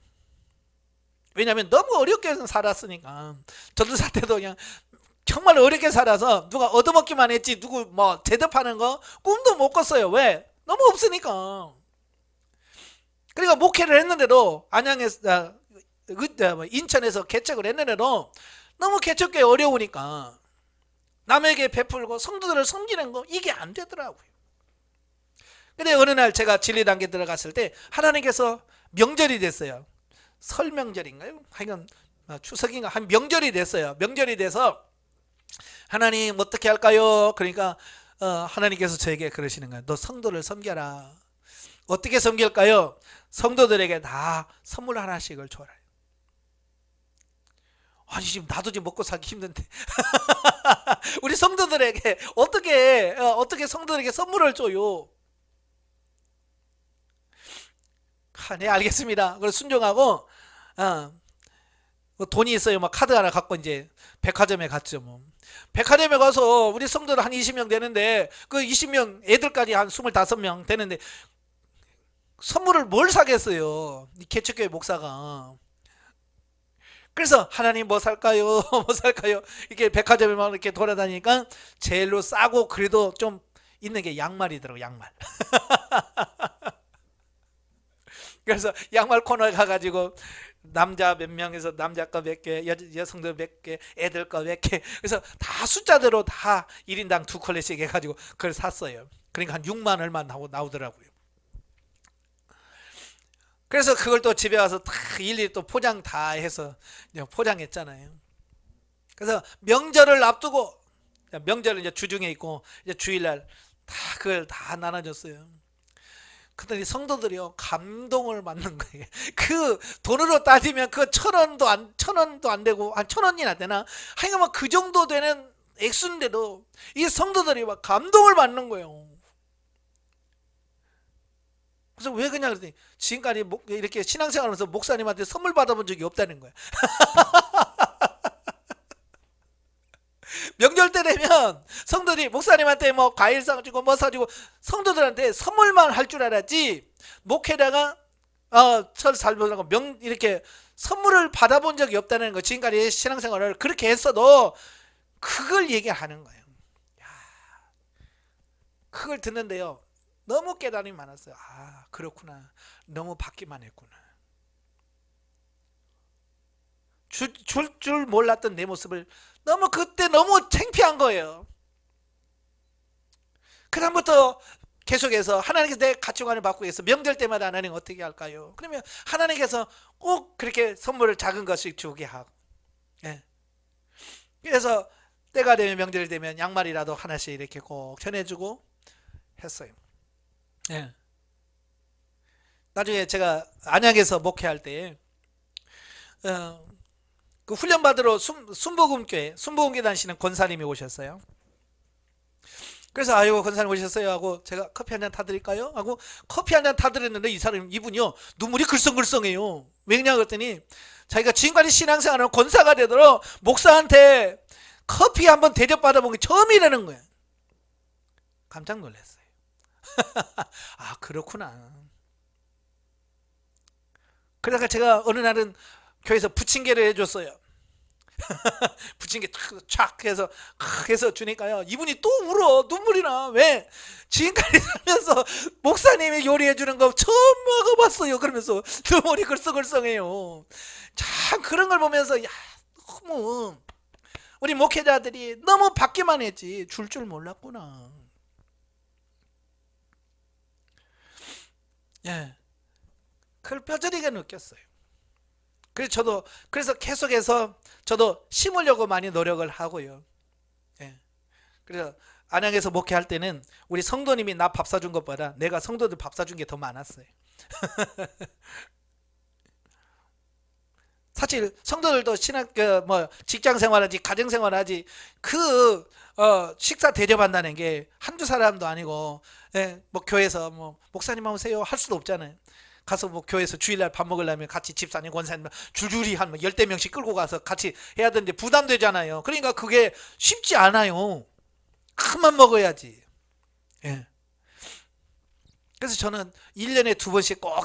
왜냐하면 너무 어렵게 살았으니까. 저도 살 때도 그냥 정말 어렵게 살아서 누가 얻어먹기만 했지 누구 뭐 대접하는 거 꿈도 못 꿨어요. 왜? 너무 없으니까. 그러니까 목회를 했는데도 안양에서 인천에서 개척을 했는데도 너무 개척교회 어려우니까 남에게 베풀고 성도들을 섬기는 거 이게 안 되더라고요. 근데 어느 날 제가 진리 단계 들어갔을 때 하나님께서 명절이 됐어요. 설 명절인가요? 하여간 추석인가 한 명절이 됐어요. 명절이 돼서 하나님 어떻게 할까요? 그러니까 하나님께서 저에게 그러시는 거예요. 너 성도를 섬겨라. 어떻게 섬길까요? 성도들에게 다 선물 하나씩을 줘라. 아니 지금 나도 지금 먹고 살기 힘든데 우리 성도들에게 어떻게 성도들에게 선물을 줘요? 네 알겠습니다. 그래서 순종하고 뭐 돈이 있어요. 막 카드 하나 갖고 이제 백화점에 갔죠. 뭐. 백화점에 가서 우리 성도들 한 20명 되는데 그 20명 애들까지 한 25명 되는데 선물을 뭘 사겠어요? 이 개척교회 목사가. 그래서 하나님 뭐 살까요? 뭐 살까요? 이렇게 백화점에 막 이렇게 돌아다니니까 제일로 싸고 그래도 좀 있는 게 양말이더라고. 양말. 그래서 양말 코너에 가가지고 남자 몇 명에서 남자 거 몇 개, 여성들 몇 개, 애들 거 몇 개. 그래서 다 숫자대로 다 1인당 2컬레씩 해가지고 그걸 샀어요. 그러니까 한 6만 얼마 나오더라고요. 그래서 그걸 또 집에 와서 다 일일이 또 포장 다 해서 포장했잖아요. 그래서 명절을 앞두고 명절은 이제 주중에 있고 이제 주일날 다 그걸 다 나눠줬어요. 그랬더니 성도들이요 감동을 받는 거예요. 그 돈으로 따지면 그 1,000원도 안 되고 한 1,000원이나 되나 하여간 그 정도 되는 액수인데도 이 성도들이 막 감동을 받는 거예요. 그래서 왜 그냥 그랬더니 지금까지 이렇게 신앙생활하면서 목사님한테 선물 받아본 적이 없다는 거야. 명절 때 되면 성도들이 목사님한테 뭐 과일 사주고 뭐 사주고 성도들한테 선물만 할 줄 알았지 목회다가 설 살보라고 이렇게 선물을 받아본 적이 없다는 거. 지금까지 신앙생활을 그렇게 했어도 그걸 얘기하는 거예요. 야, 그걸 듣는데요 너무 깨달음이 많았어요. 아 그렇구나. 너무 받기만 했구나. 줄 몰랐던 내 모습을 그때 너무 창피한 거예요. 그 다음부터 계속해서 하나님께서 내 가치관을 바꾸기 위해서 명절 때마다 하나님 어떻게 할까요? 그러면 하나님께서 꼭 그렇게 선물을 작은 것씩 주게 하고, 예. 그래서 때가 되면 명절 되면 양말이라도 하나씩 이렇게 꼭 전해주고 했어요. 예. 나중에 제가 안양에서 목회할 때 그 훈련 받으러 순복음교회 다니시는 권사님이 오셨어요. 그래서 아이고 권사님 오셨어요 하고 제가 커피 한 잔 타드릴까요? 하고 커피 한 잔 타드렸는데 이분이요 눈물이 글썽글썽해요. 왜냐 그랬더니 자기가 지금까지 신앙생활하는 권사가 되도록 목사한테 커피 한번 대접받아본 게 처음이라는 거예요. 깜짝 놀랐어요. 아 그렇구나. 그러다가 제가 어느 날은 교회에서 부침개를 해줬어요. 부침개 촥 해서 주니까요 이분이 또 울어. 눈물이 나. 왜? 지금까지 살면서 목사님이 요리해 주는 거 처음 먹어봤어요. 그러면서 눈물이 글썽글썽해요. 참 그런 걸 보면서 야 너무 우리 목회자들이 너무 받기만 했지 줄 몰랐구나. 예, 그걸 뼈저리게 느꼈어요. 그래서 계속해서 저도 심으려고 많이 노력을 하고요. 예. 그래서 안양에서 목회할 때는 우리 성도님이 나 밥 사준 것보다 내가 성도들 밥 사준 게 더 많았어요. 사실 성도들도 직장 생활하지 가정 생활하지 식사 대접한다는 게 한두 사람도 아니고, 예, 뭐 교회에서 뭐 목사님 오세요 할 수도 없잖아요. 가서 뭐 교회에서 주일날 밥 먹으려면 같이 집사님 권사님 줄줄이 한 10대명씩 끌고 가서 같이 해야 되는데 부담되잖아요. 그러니까 그게 쉽지 않아요. 큰맘 먹어야지. 예. 그래서 저는 1년에 2번씩 꼭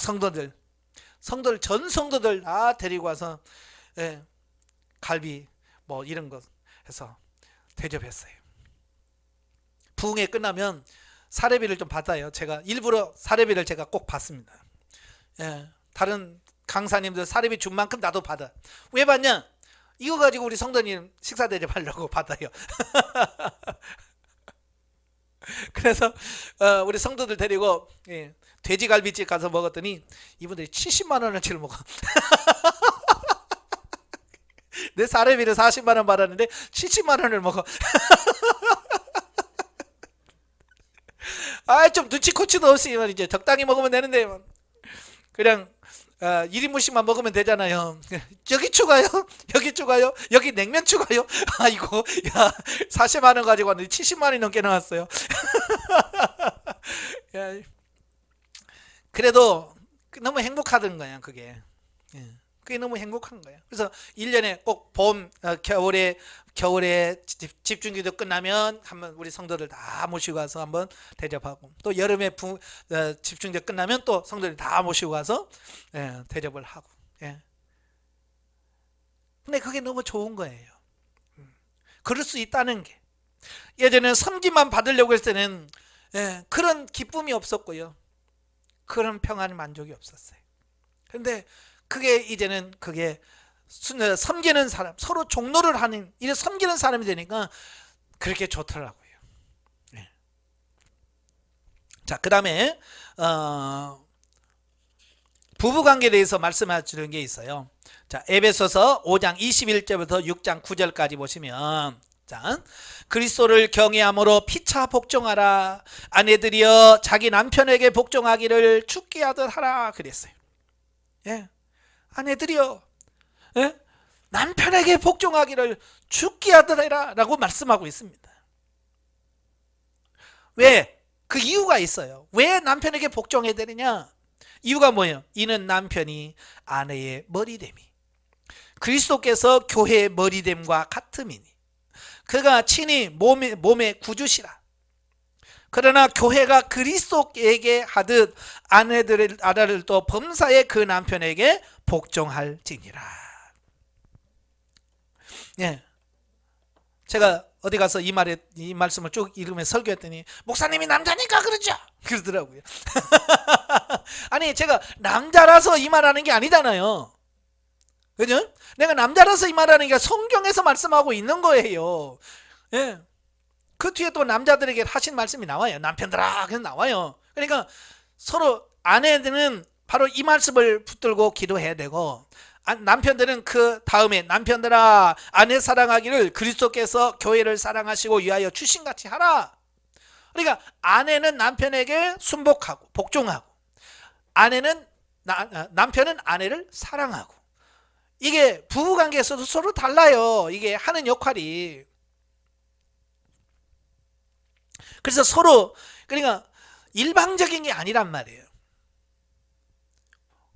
전 성도들 다 데리고 와서, 예, 갈비 뭐 이런 거 해서 대접했어요. 부흥회 끝나면 사례비를 좀 받아요. 제가 일부러 사례비를 제가 꼭 받습니다. 예, 다른 강사님들 사례비 준 만큼 나도 받아. 왜 받냐? 이거 가지고 우리 성도님 식사 대접하려고 받아요. 그래서 우리 성도들 데리고, 예, 돼지갈비집 가서 먹었더니 이분들이 70만 원어치를 먹어. 내 사례비를 40만 원 받았는데 70만 원을 먹어. 아, 좀 눈치코치도 없이 이제 적당히 먹으면 되는데 그냥 1인분씩만 먹으면 되잖아요. 여기 추가요? 여기 추가요? 여기 냉면 추가요? 아이고, 야, 40만 원 가지고 왔는데 70만 원이 넘게 나왔어요. 야, 그래도 너무 행복하던 거야, 그게. 예, 그게 너무 행복한 거예요. 그래서 1년에 꼭 겨울에 집중기도 끝나면 한번 우리 성도들 다 모시고 가서 한번 대접하고, 또 여름에 집중기도 끝나면 또 성도들 다 모시고 가서, 예, 대접을 하고. 예. 근데 그게 너무 좋은 거예요. 그럴 수 있다는 게. 예전에는 섬기만 받으려고 했을 때는, 예, 그런 기쁨이 없었고요. 그런 평안 만족이 없었어요. 근데 그게 이제는 섬기는 사람, 서로 종로를 하는, 이래 섬기는 사람이 되니까 그렇게 좋더라고요. 네. 자, 그 다음에 부부관계에 대해서 말씀하시는 게 있어요. 자, 에베소서 5장 21절부터 6장 9절까지 보시면, 자, 그리스도를 경외함으로 피차 복종하라. 아내들이여 자기 남편에게 복종하기를 죽게 하듯 하라 그랬어요. 예, 아내들이여, 예? 남편에게 복종하기를 죽게 하듯 해라 라고 말씀하고 있습니다. 왜? 그 이유가 있어요. 왜 남편에게 복종해야 되느냐? 이유가 뭐예요? 이는 남편이 아내의 머리됨이, 그리스도께서 교회의 머리됨과 같음이니 그가 친히 몸의 구주시라. 그러나 교회가 그리스도에게 하듯 아내들도 범사에 그 남편에게 복종할지니라. 예, 제가 어디 가서 이 말씀을 쭉 읽으면서 설교했더니 목사님이 남자니까 그러죠 그러더라고요. 아니, 제가 남자라서 이 말하는 게 아니잖아요. 그죠? 내가 남자라서 이 말하는 게 성경에서 말씀하고 있는 거예요. 예. 그 뒤에 또 남자들에게 하신 말씀이 나와요. 남편들아, 그래서 나와요. 그러니까 서로 아내들은 바로 이 말씀을 붙들고 기도해야 되고, 남편들은 그 다음에 남편들아 아내 사랑하기를 그리스도께서 교회를 사랑하시고 위하여 주신같이 하라. 그러니까 아내는 남편에게 순복하고 복종하고, 남편은 아내를 사랑하고, 이게 부부관계에서도 서로 달라요. 이게 하는 역할이. 그래서 서로, 그러니까 일방적인 게 아니란 말이에요.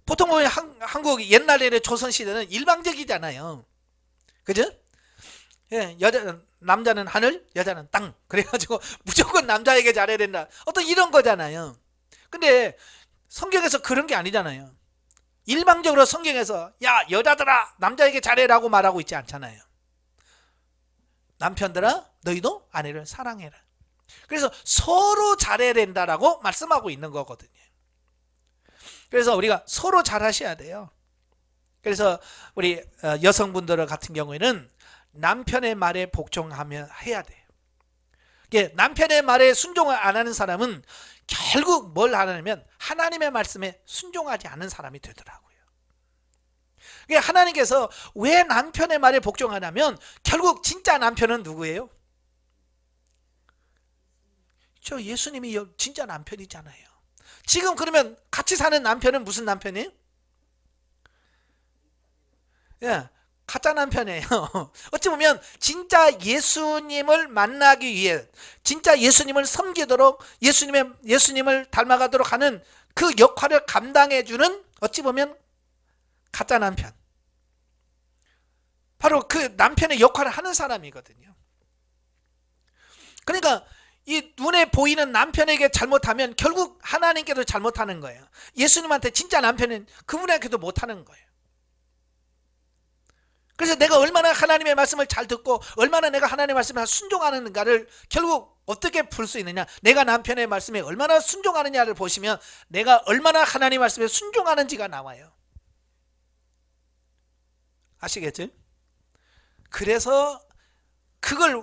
보통 보면 한국 옛날에 조선시대는 일방적이잖아요. 그죠? 예, 남자는 하늘, 여자는 땅. 그래가지고 무조건 남자에게 잘해야 된다. 어떤 이런 거잖아요. 근데 성경에서 그런 게 아니잖아요. 일방적으로 성경에서 야, 여자들아 남자에게 잘해라고 말하고 있지 않잖아요. 남편들아 너희도 아내를 사랑해라. 그래서 서로 잘해야 된다라고 말씀하고 있는 거거든요. 그래서 우리가 서로 잘하셔야 돼요. 그래서 우리 여성분들 같은 경우에는 남편의 말에 복종하면 해야 돼요. 남편의 말에 순종을 안 하는 사람은 결국 뭘 하냐면 하나님의 말씀에 순종하지 않는 사람이 되더라고요. 하나님께서 왜 남편의 말에 복종하냐면 결국 진짜 남편은 누구예요? 저 예수님이 진짜 남편이잖아요. 지금 그러면 같이 사는 남편은 무슨 남편이에요? 예, 가짜 남편이에요. 어찌 보면 진짜 예수님을 만나기 위해, 진짜 예수님을 섬기도록, 예수님을 닮아가도록 하는 그 역할을 감당해주는 어찌 보면 가짜 남편. 바로 그 남편의 역할을 하는 사람이거든요. 그러니까 이 눈에 보이는 남편에게 잘못하면 결국 하나님께도 잘못하는 거예요. 예수님한테 진짜 남편은 그분에게도 못하는 거예요. 그래서 내가 얼마나 하나님의 말씀을 잘 듣고 얼마나 내가 하나님의 말씀을 순종하는가를 결국 어떻게 볼 수 있느냐, 내가 남편의 말씀에 얼마나 순종하느냐를 보시면 내가 얼마나 하나님의 말씀에 순종하는지가 나와요. 아시겠죠? 그래서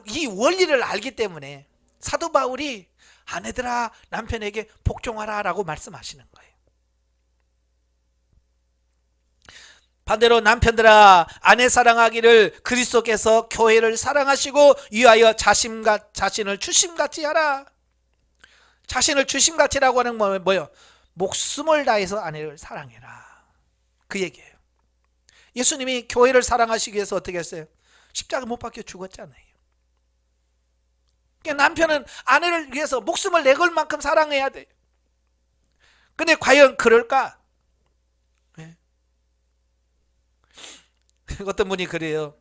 이 원리를 알기 때문에 사도 바울이 아내들아 남편에게 복종하라 라고 말씀하시는 거예요. 반대로 남편들아 아내 사랑하기를 그리스도께서 교회를 사랑하시고 위하여 자신을 주심같이 하라. 자신을 주심같이라고 하는 건 뭐예요? 목숨을 다해서 아내를 사랑해라, 그 얘기예요. 예수님이 교회를 사랑하시기 위해서 어떻게 했어요? 십자가 못 박혀 죽었잖아요. 남편은 아내를 위해서 목숨을 내걸 만큼 사랑해야 돼. 근데 과연 그럴까? 네. 어떤 분이 그래요.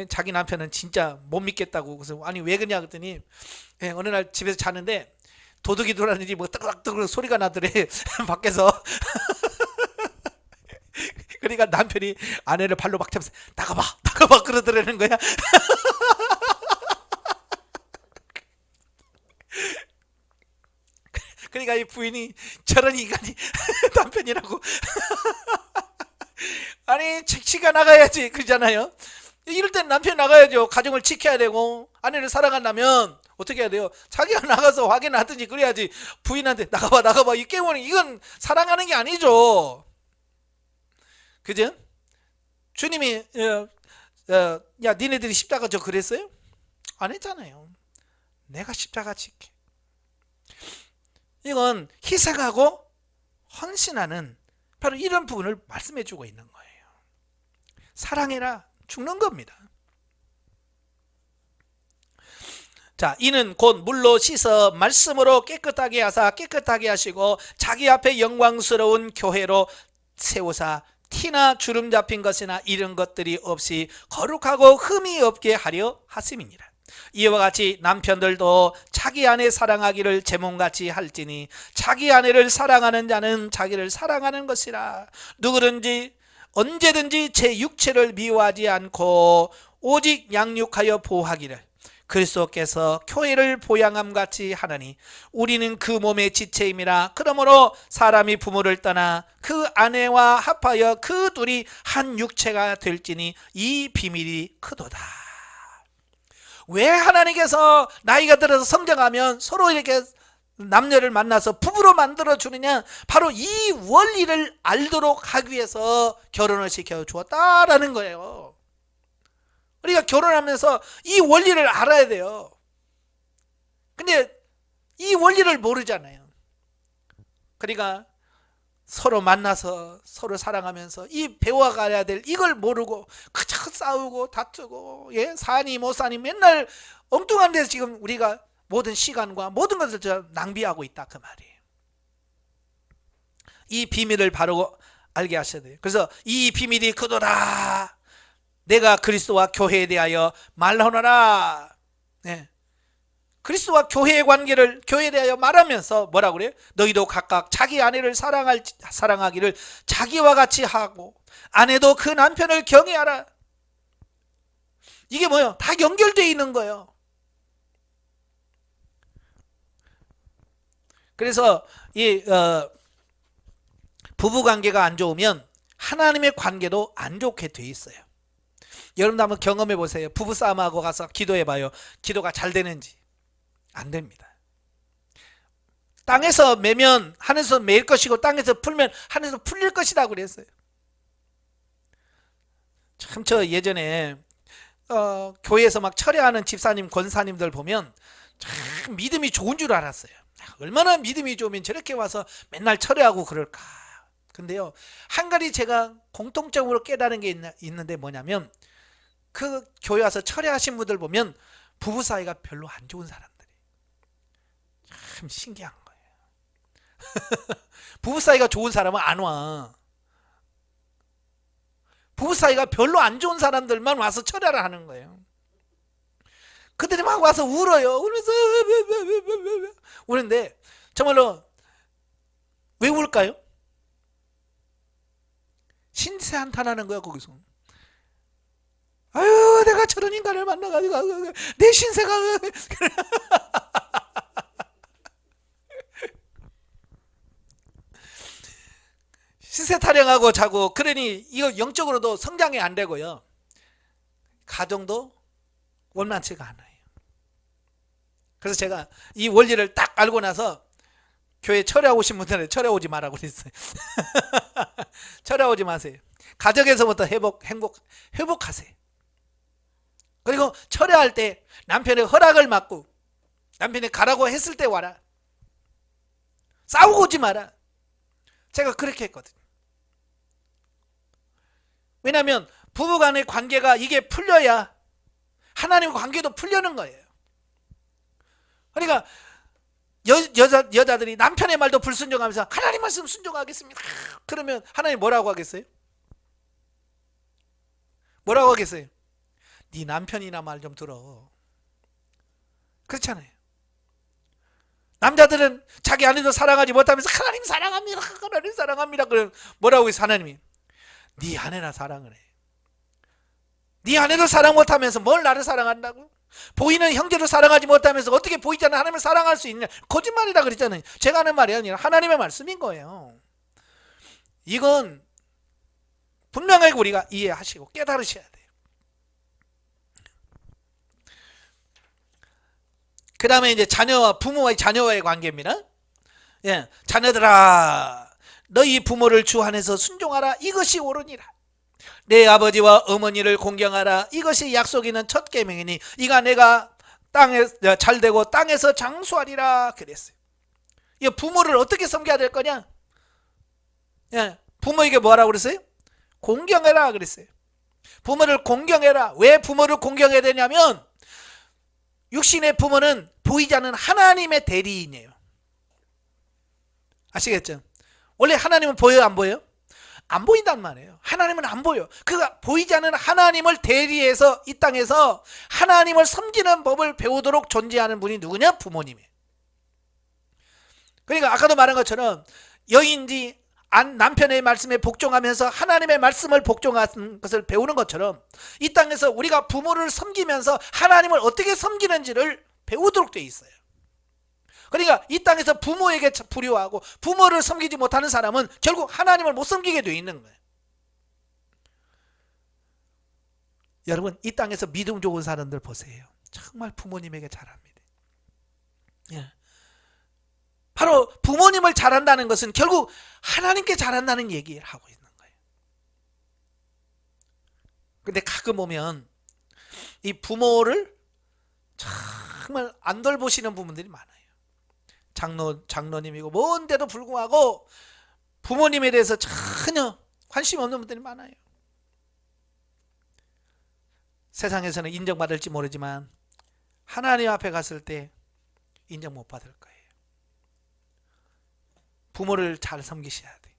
자기 남편은 진짜 못 믿겠다고. 그래서 아니 왜 그러냐 그랬더니 어느 날 집에서 자는데 도둑이 돌아다니지 뭐 뜨글뜨글 소리가 나더래 밖에서. 그러니까 남편이 아내를 발로 막 잡아서 나가봐 그러더라는 거야. 그러니까 이 부인이 저런 인간이 남편이라고. 아니 책치가 나가야지 그러잖아요. 이럴 땐 남편이 나가야죠. 가정을 지켜야 되고 아내를 사랑한다면 어떻게 해야 돼요? 자기가 나가서 확인하든지 그래야지. 부인한테 나가봐 이 깨우는, 이건 사랑하는 게 아니죠. 그죠? 주님이 야 니네들이 십자가 저 그랬어요? 안 했잖아요. 내가 십자가 지게. 이건 희생하고 헌신하는 바로 이런 부분을 말씀해 주고 있는 거예요. 사랑해라, 죽는 겁니다. 자, 이는 곧 물로 씻어 말씀으로 깨끗하게 하사 깨끗하게 하시고 자기 앞에 영광스러운 교회로 세우사 티나 주름 잡힌 것이나 이런 것들이 없이 거룩하고 흠이 없게 하려 하심이니라. 이와 같이 남편들도 자기 아내 사랑하기를 제 몸같이 할지니 자기 아내를 사랑하는 자는 자기를 사랑하는 것이라. 누구든지 언제든지 제 육체를 미워하지 않고 오직 양육하여 보호하기를 그리스도께서 교회를 보양함 같이 하나니 우리는 그 몸의 지체임이라. 그러므로 사람이 부모를 떠나 그 아내와 합하여 그 둘이 한 육체가 될지니 이 비밀이 크도다. 왜 하나님께서 나이가 들어서 성장하면 서로 이렇게 남녀를 만나서 부부로 만들어 주느냐? 바로 이 원리를 알도록 하기 위해서 결혼을 시켜 주었다라는 거예요. 우리가 결혼하면서 이 원리를 알아야 돼요. 근데 이 원리를 모르잖아요. 그러니까 서로 만나서 서로 사랑하면서 이 배워가야 될 이걸 모르고 그저 싸우고 다투고, 예, 사니 못 사니 맨날 엉뚱한 데서 지금 우리가 모든 시간과 모든 것을 낭비하고 있다, 그 말이에요. 이 비밀을 바로 알게 하셔야 돼요. 그래서 이 비밀이 크도다. 내가 그리스도와 교회에 대하여 말하노라. 네. 그리스도와 교회의 관계를 교회에 대하여 말하면서 뭐라고 그래요? 너희도 각각 자기 아내를 사랑하기를 자기와 같이 하고 아내도 그 남편을 경외하라. 이게 뭐예요? 다 연결되어 있는 거예요. 그래서 이 부부 관계가 안 좋으면 하나님의 관계도 안 좋게 돼 있어요. 여러분도 한번 경험해 보세요. 부부 싸움하고 가서 기도해 봐요. 기도가 잘 되는지. 안 됩니다. 땅에서 매면 하늘에서 매일 것이고 땅에서 풀면 하늘에서 풀릴 것이라고 그랬어요. 참, 저 예전에 교회에서 막 철회하는 집사님, 권사님들 보면 참 믿음이 좋은 줄 알았어요. 얼마나 믿음이 좋으면 저렇게 와서 맨날 철회하고 그럴까. 근데요, 한 가지 제가 공통적으로 깨달은 게 있는데 뭐냐면, 그 교회 와서 철회하신 분들 보면 부부 사이가 별로 안 좋은 사람들이 참 신기한 거예요. 부부 사이가 좋은 사람은 안 와. 부부 사이가 별로 안 좋은 사람들만 와서 철회를 하는 거예요. 그들이 막 와서 울어요. 울면서 우는데 정말로 왜 울까요? 신세 한탄하는 거야, 거기서. 아유, 내가 저런 인간을 만나가지고 내 신세가 신세 타령하고 자고, 그러니 이거 영적으로도 성장이 안 되고요, 가정도 원만치가 않아요. 그래서 제가 이 원리를 딱 알고 나서 교회 철회 오신 분들은 철회 오지 말라고 그랬어요. 철회 오지 마세요. 가정에서부터 회복하세요. 그리고 철회할 때 남편의 허락을 받고 남편이 가라고 했을 때 와라. 싸우고 오지 마라. 제가 그렇게 했거든요. 왜냐하면 부부간의 관계가 이게 풀려야 하나님과 관계도 풀려는 거예요. 그러니까 여자들이 남편의 말도 불순종하면서 하나님 말씀 순종하겠습니다. 그러면 하나님 뭐라고 하겠어요? 뭐라고 하겠어요? 네 남편이나 말 좀 들어. 그렇잖아요. 남자들은 자기 아내도 사랑하지 못하면서 하나님 사랑합니다, 하나님 사랑합니다. 그럼 뭐라고 해서 하나님이 네 아내나 사랑을 해. 네 아내도 사랑 못하면서 뭘 나를 사랑한다고? 보이는 형제도 사랑하지 못하면서 어떻게 보이지 않는 하나님을 사랑할 수 있냐? 거짓말이라 그랬잖아요. 제가 하는 말이 아니라 하나님의 말씀인 거예요. 이건 분명하게 우리가 이해하시고 깨달으셔야 돼요. 그 다음에 이제 자녀와 부모와의 자녀와의 관계입니다. 예, 자녀들아, 너희 부모를 주 안에서 순종하라. 이것이 옳으니라. 내 아버지와 어머니를 공경하라. 이것이 약속 있는 첫 계명이니 이가 내가 땅에 잘 되고 땅에서 장수하리라 그랬어요. 이 부모를 어떻게 섬겨야 될 거냐? 예, 부모에게 뭐라고 그랬어요? 공경해라 그랬어요. 부모를 공경해라. 왜 부모를 공경해야 되냐면 육신의 부모는 보이지 않는 하나님의 대리인이에요. 아시겠죠? 원래 하나님은 보여요, 안 보여요? 안 보인단 말이에요. 하나님은 안 보여. 그가 보이지 않는 하나님을 대리해서 이 땅에서 하나님을 섬기는 법을 배우도록 존재하는 분이 누구냐? 부모님이에요. 그러니까 아까도 말한 것처럼 여인이 남편의 말씀에 복종하면서 하나님의 말씀을 복종하는 것을 배우는 것처럼 이 땅에서 우리가 부모를 섬기면서 하나님을 어떻게 섬기는지를 배우도록 되어 있어요. 그러니까 이 땅에서 부모에게 불효하고 부모를 섬기지 못하는 사람은 결국 하나님을 못 섬기게 되어 있는 거예요. 여러분, 이 땅에서 믿음 좋은 사람들 보세요. 정말 부모님에게 잘합니다. 예. 바로 부모님을 잘한다는 것은 결국 하나님께 잘한다는 얘기를 하고 있는 거예요. 근데 가끔 보면 이 부모를 정말 안 돌보시는 부분들이 많아요. 장로님이고 뭔데도 불구하고 부모님에 대해서 전혀 관심 없는 분들이 많아요. 세상에서는 인정받을지 모르지만 하나님 앞에 갔을 때 인정 못 받을 거예요. 부모를 잘 섬기셔야 돼.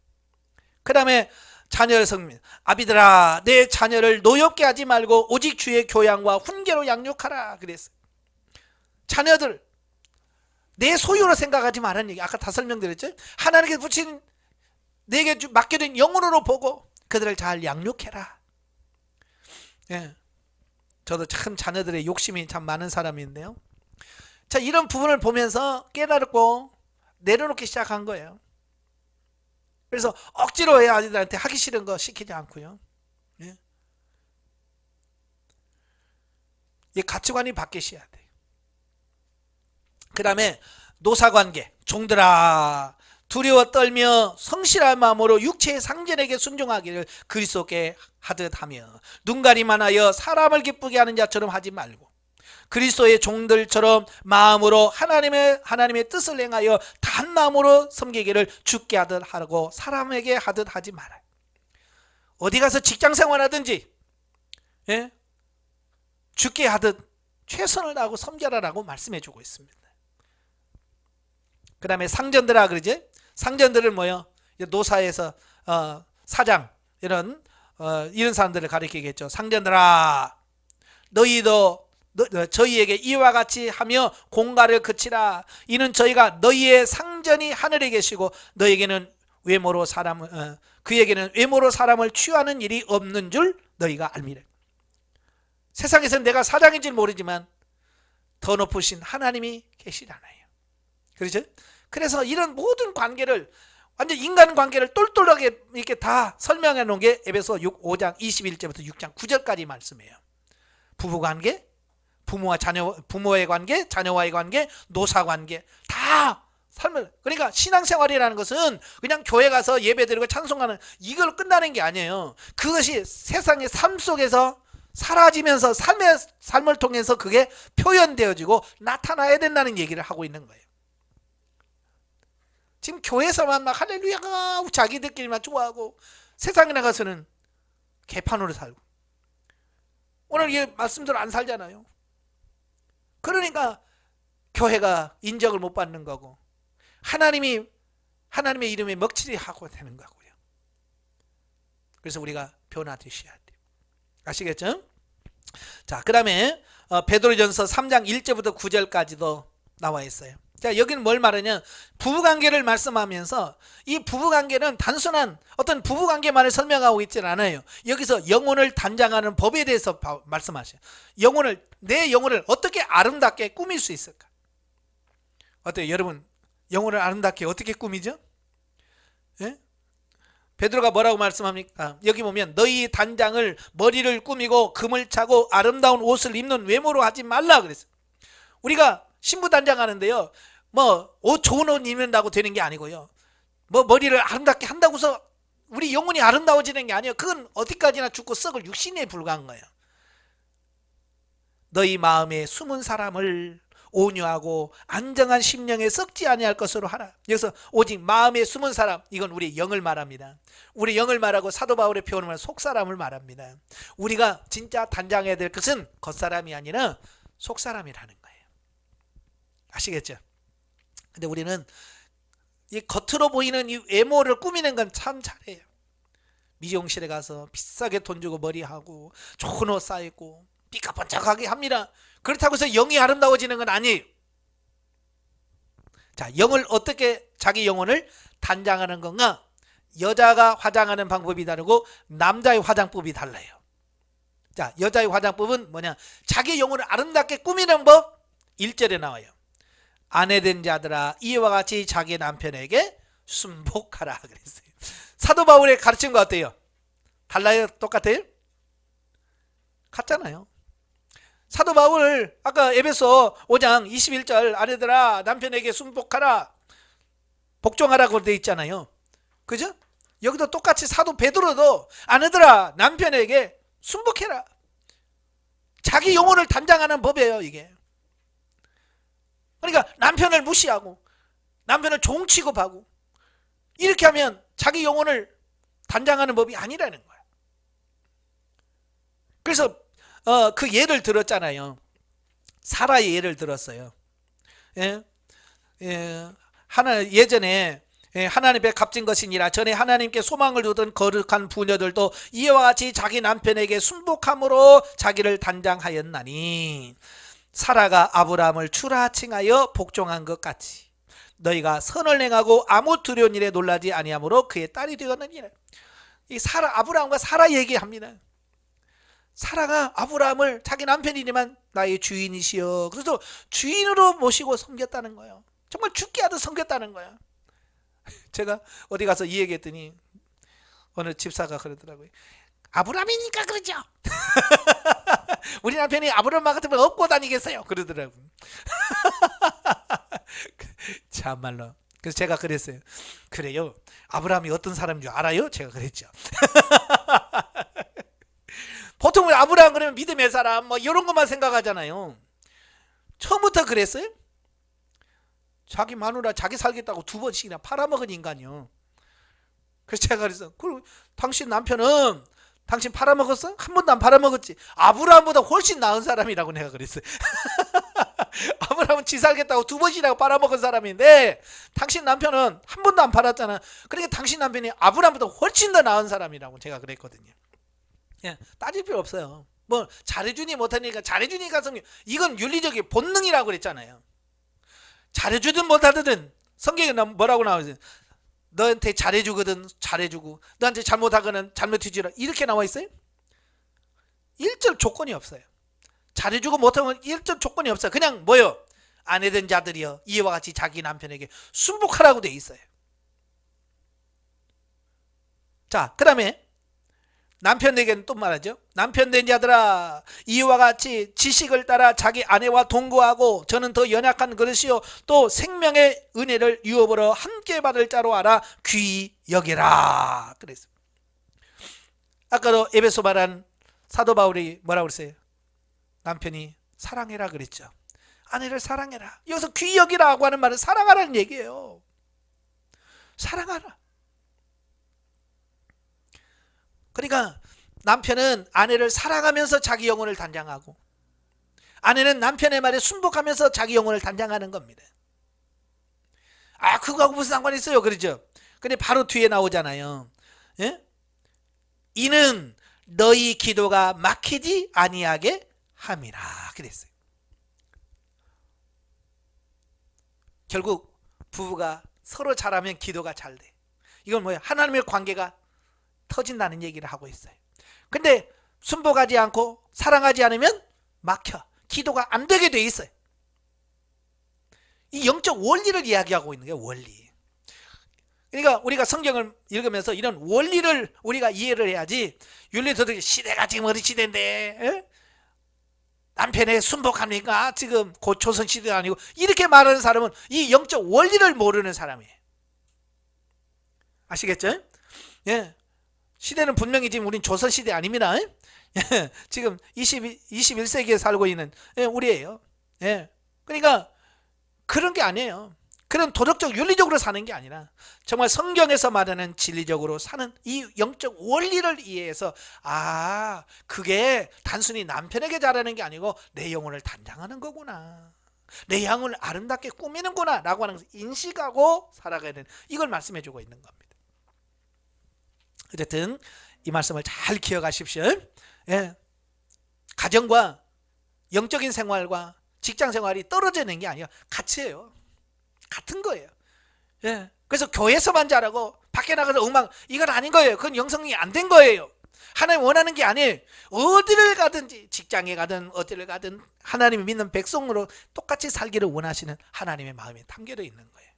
그 다음에 자녀를 섬깁니다. 아비들아, 내 자녀를 노엽게 하지 말고 오직 주의 교양과 훈계로 양육하라 그랬어요. 자녀들 내 소유로 생각하지 말라는 얘기. 아까 다 설명드렸죠. 하나님께 붙인 내게 맡겨진 영혼으로 보고 그들을 잘 양육해라. 예. 저도 참 자녀들의 욕심이 참 많은 사람인데요. 자, 이런 부분을 보면서 깨달고 내려놓기 시작한 거예요. 그래서 억지로 해 아이들한테 하기 싫은 거 시키지 않고요. 예. 이 가치관이 바뀌셔야 돼요. 그 다음에 노사관계. 종들아, 두려워 떨며 성실한 마음으로 육체의 상전에게 순종하기를 그리스도께 하듯 하며 눈가림하여 사람을 기쁘게 하는 자처럼 하지 말고 그리스도의 종들처럼 마음으로 하나님의 뜻을 행하여 단 마음으로 섬기기를 주께 하듯 하고 사람에게 하듯 하지 말아요. 어디 가서 직장 생활하든지 예? 주께 하듯 최선을 다하고 섬겨라라고 말씀해 주고 있습니다. 그 다음에 상전들아 그러지? 상전들은 뭐요? 노사에서 사장 이런 사람들을 가리키겠죠. 상전들아, 너희도 저희에게 이와 같이 하며 공가를 그치라. 이는 저희가 너희의 상전이 하늘에 계시고 너희에게는 그에게는 외모로 사람을 취하는 일이 없는 줄 너희가 알미라. 세상에서는 내가 사장인지 모르지만 더 높으신 하나님이 계시잖아요. 그렇죠? 그래서 이런 모든 관계를 완전 인간 관계를 똘똘하게 이렇게 다 설명해 놓은 게 에베소 5장 21절부터 6장 9절까지 말씀이에요. 부부관계, 부모의 관계, 자녀와의 관계, 노사관계 다 설명. 그러니까 신앙생활이라는 것은 그냥 교회 가서 예배드리고 찬송하는 이걸로 끝나는 게 아니에요. 그것이 세상의 삶 속에서 사라지면서 삶을 통해서 그게 표현되어지고 나타나야 된다는 얘기를 하고 있는 거예요. 지금 교회에서만 막 할렐루야가 자기들끼리만 좋아하고 세상에 나가서는 개판으로 살고 오늘 이 말씀대로 안 살잖아요. 그러니까 교회가 인정을 못 받는 거고 하나님의 이름에 먹칠이 하고 되는 거고요. 그래서 우리가 변화되셔야 돼요. 아시겠죠? 자, 그 다음에 베드로전서 3장 1절부터 9절까지도 나와 있어요. 자, 여기는 뭘 말하냐? 부부관계를 말씀하면서 이 부부관계는 단순한 어떤 부부관계만을 설명하고 있지는 않아요. 여기서 영혼을 단장하는 법에 대해서 말씀하셔요. 내 영혼을 어떻게 아름답게 꾸밀 수 있을까? 어때요? 여러분, 영혼을 아름답게 어떻게 꾸미죠? 예? 베드로가 뭐라고 말씀합니까? 여기 보면 너희 단장을 머리를 꾸미고 금을 차고 아름다운 옷을 입는 외모로 하지 말라 그랬어요. 우리가 신부 단장하는데요, 옷 좋은 옷 입는다고 되는 게 아니고요, 머리를 아름답게 한다고 해서 우리 영혼이 아름다워지는 게 아니에요. 그건 어디까지나 죽고 썩을 육신에 불과한 거예요. 너희 마음에 숨은 사람을 온유하고 안정한 심령에 썩지 아니할 것으로 하라. 여기서 오직 마음에 숨은 사람, 이건 우리 영을 말합니다. 우리 영을 말하고 사도 바울의 표현을 속사람을 말합니다. 우리가 진짜 단장해야 될 것은 겉사람이 아니라 속사람이라는 거예요. 아시겠죠? 근데 우리는 이 겉으로 보이는 이 외모를 꾸미는 건 참 잘해요. 미용실에 가서 비싸게 돈 주고 머리하고 좋은 옷 사입고 삐까번쩍하게 합니다. 그렇다고 해서 영이 아름다워지는 건 아니에요. 자, 영을 어떻게 자기 영혼을 단장하는 건가? 여자가 화장하는 방법이 다르고 남자의 화장법이 달라요. 자, 여자의 화장법은 뭐냐? 자기 영혼을 아름답게 꾸미는 법 1절에 나와요. 아내된 자들아 이와 같이 자기 남편에게 순복하라 그랬어요. 사도 바울의 가르침과 어때요? 달라요? 똑같아요? 같잖아요. 사도 바울 아까 에베소 5장 21절 아내들아 남편에게 순복하라 복종하라고 되어 있잖아요. 그죠? 여기도 똑같이 사도 베드로도 아내들아 남편에게 순복해라. 자기 영혼을 단장하는 법이에요 이게. 그러니까 남편을 무시하고 남편을 종 취급하고 이렇게 하면 자기 영혼을 단장하는 법이 아니라는 거야. 그래서 그 예를 들었잖아요. 사라의 예를 들었어요. 예전에 하나님께 값진 것이니라 전에 하나님께 소망을 두던 거룩한 부녀들도 이와 같이 자기 남편에게 순복함으로 자기를 단장하였나니 사라가 아브라함을 추라칭하여 복종한 것 같이 너희가 선을 행하고 아무 두려운 일에 놀라지 아니하므로 그의 딸이 되었느니라. 이 아브라함과 사라 얘기합니다. 사라가 아브라함을 자기 남편이지만 나의 주인이시여 그래서 주인으로 모시고 섬겼다는 거예요. 정말 죽게 하듯 섬겼다는 거야. 제가 어디 가서 이 얘기했더니 어느 집사가 그러더라고요. 아브라함이니까 그러죠. 우리 남편이 아브라함 같으면 업고 다니겠어요 그러더라고요. 참말로. 그래서 제가 그랬어요. 그래요, 아브라함이 어떤 사람인 줄 알아요? 제가 그랬죠. 보통 아브라함 그러면 믿음의 사람 뭐 이런 것만 생각하잖아요. 처음부터 그랬어요? 자기 마누라 자기 살겠다고 2번씩이나 팔아먹은 인간이요. 그래서 제가 그래서 그럼 당신 남편은 당신 팔아먹었어? 한 번도 안 팔아먹었지. 아브라함보다 훨씬 나은 사람이라고 내가 그랬어요. 아브라함은 지 살겠다고 2번씩이나 팔아먹은 사람인데 당신 남편은 한 번도 안 팔았잖아. 그러니까 당신 남편이 아브라함보다 훨씬 더 나은 사람이라고 제가 그랬거든요. 예, 따질 필요 없어요. 뭐 잘해주니 못하니까 잘해주니까 성경, 이건 윤리적인 본능이라고 그랬잖아요. 잘해주든 못하든 성경에 뭐라고 나와있어요? 너한테 잘해주거든 잘해주고 너한테 잘못하거든 잘못해주라 이렇게 나와 있어요? 1절 조건이 없어요. 잘해주고 못하면 1절 조건이 없어요. 그냥 뭐요? 아내된 자들이여 이와 같이 자기 남편에게 순복하라고 돼 있어요. 자, 그 다음에 남편에게는 또 말하죠. 남편된 자들아 이와 같이 지식을 따라 자기 아내와 동거하고 저는 더 연약한 그릇이요 또 생명의 은혜를 유업으로 함께 받을 자로 알아 귀히 여기라 그랬어요. 아까도 에베소 말한 사도 바울이 뭐라고 그랬어요? 남편이 사랑해라 그랬죠. 아내를 사랑해라. 여기서 귀히 여기라고 하는 말은 사랑하라는 얘기예요. 사랑하라. 그러니까 남편은 아내를 사랑하면서 자기 영혼을 단장하고 아내는 남편의 말에 순복하면서 자기 영혼을 단장하는 겁니다. 아, 그거하고 무슨 상관이 있어요? 그러죠. 근데 바로 뒤에 나오잖아요. 예? 이는 너희 기도가 막히지 아니하게 함이라 그랬어요. 결국 부부가 서로 잘하면 기도가 잘 돼. 이건 뭐예요? 하나님의 관계가 터진다는 얘기를 하고 있어요. 근데 순복하지 않고 사랑하지 않으면 막혀. 기도가 안 되게 돼 있어요. 이 영적 원리를 이야기하고 있는 거예요. 원리. 그러니까 우리가 성경을 읽으면서 이런 원리를 우리가 이해를 해야지. 윤리도덕 시대가 지금 어디 시대인데 에? 남편에 순복합니까? 지금 곧 조선시대가 아니고 이렇게 말하는 사람은 이 영적 원리를 모르는 사람이에요. 아시겠죠? 예. 시대는 분명히 지금 우린 조선시대 아닙니다. 지금 21세기에 살고 있는 우리예요. 예. 그러니까 그런 게 아니에요. 그런 도덕적 윤리적으로 사는 게 아니라 정말 성경에서 말하는 진리적으로 사는 이 영적 원리를 이해해서 그게 단순히 남편에게 잘하는 게 아니고 내 영혼을 단장하는 거구나, 내 영혼을 아름답게 꾸미는구나 라고 하는 것을 인식하고 살아가야 되는, 이걸 말씀해 주고 있는 겁니다. 어쨌든 이 말씀을 잘 기억하십시오. 예. 가정과 영적인 생활과 직장 생활이 떨어지는 게 아니라 같이 해요. 같은 거예요. 예. 그래서 교회에서만 잘하고 밖에 나가서 음악, 이건 아닌 거예요. 그건 영성이 안 된 거예요. 하나님 원하는 게 아니에요. 어디를 가든지, 직장에 가든 어디를 가든 하나님이 믿는 백성으로 똑같이 살기를 원하시는 하나님의 마음이 담겨져 있는 거예요.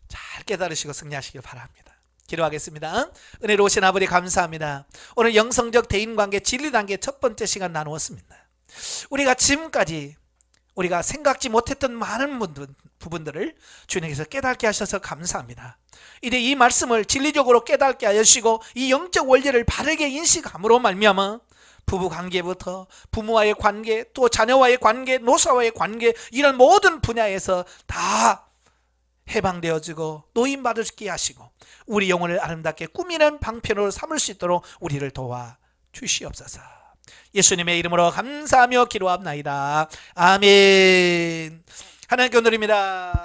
잘 깨달으시고 승리하시길 바랍니다. 기도하겠습니다. 은혜로우신 아버지 감사합니다. 오늘 영성적 대인관계 진리단계 첫 번째 시간 나누었습니다. 우리가 지금까지 우리가 생각지 못했던 많은 부분들을 주님께서 깨닫게 하셔서 감사합니다. 이제 이 말씀을 진리적으로 깨닫게 하시고 이 영적 원리를 바르게 인식함으로 말미암아 부부관계부터 부모와의 관계, 또 자녀와의 관계, 노사와의 관계, 이런 모든 분야에서 다 해방되어지고 노인받게 하시고 우리 영혼을 아름답게 꾸미는 방편으로 삼을 수 있도록 우리를 도와 주시옵소서. 예수님의 이름으로 감사하며 기도합나이다. 아멘. 하나님께 드립니다.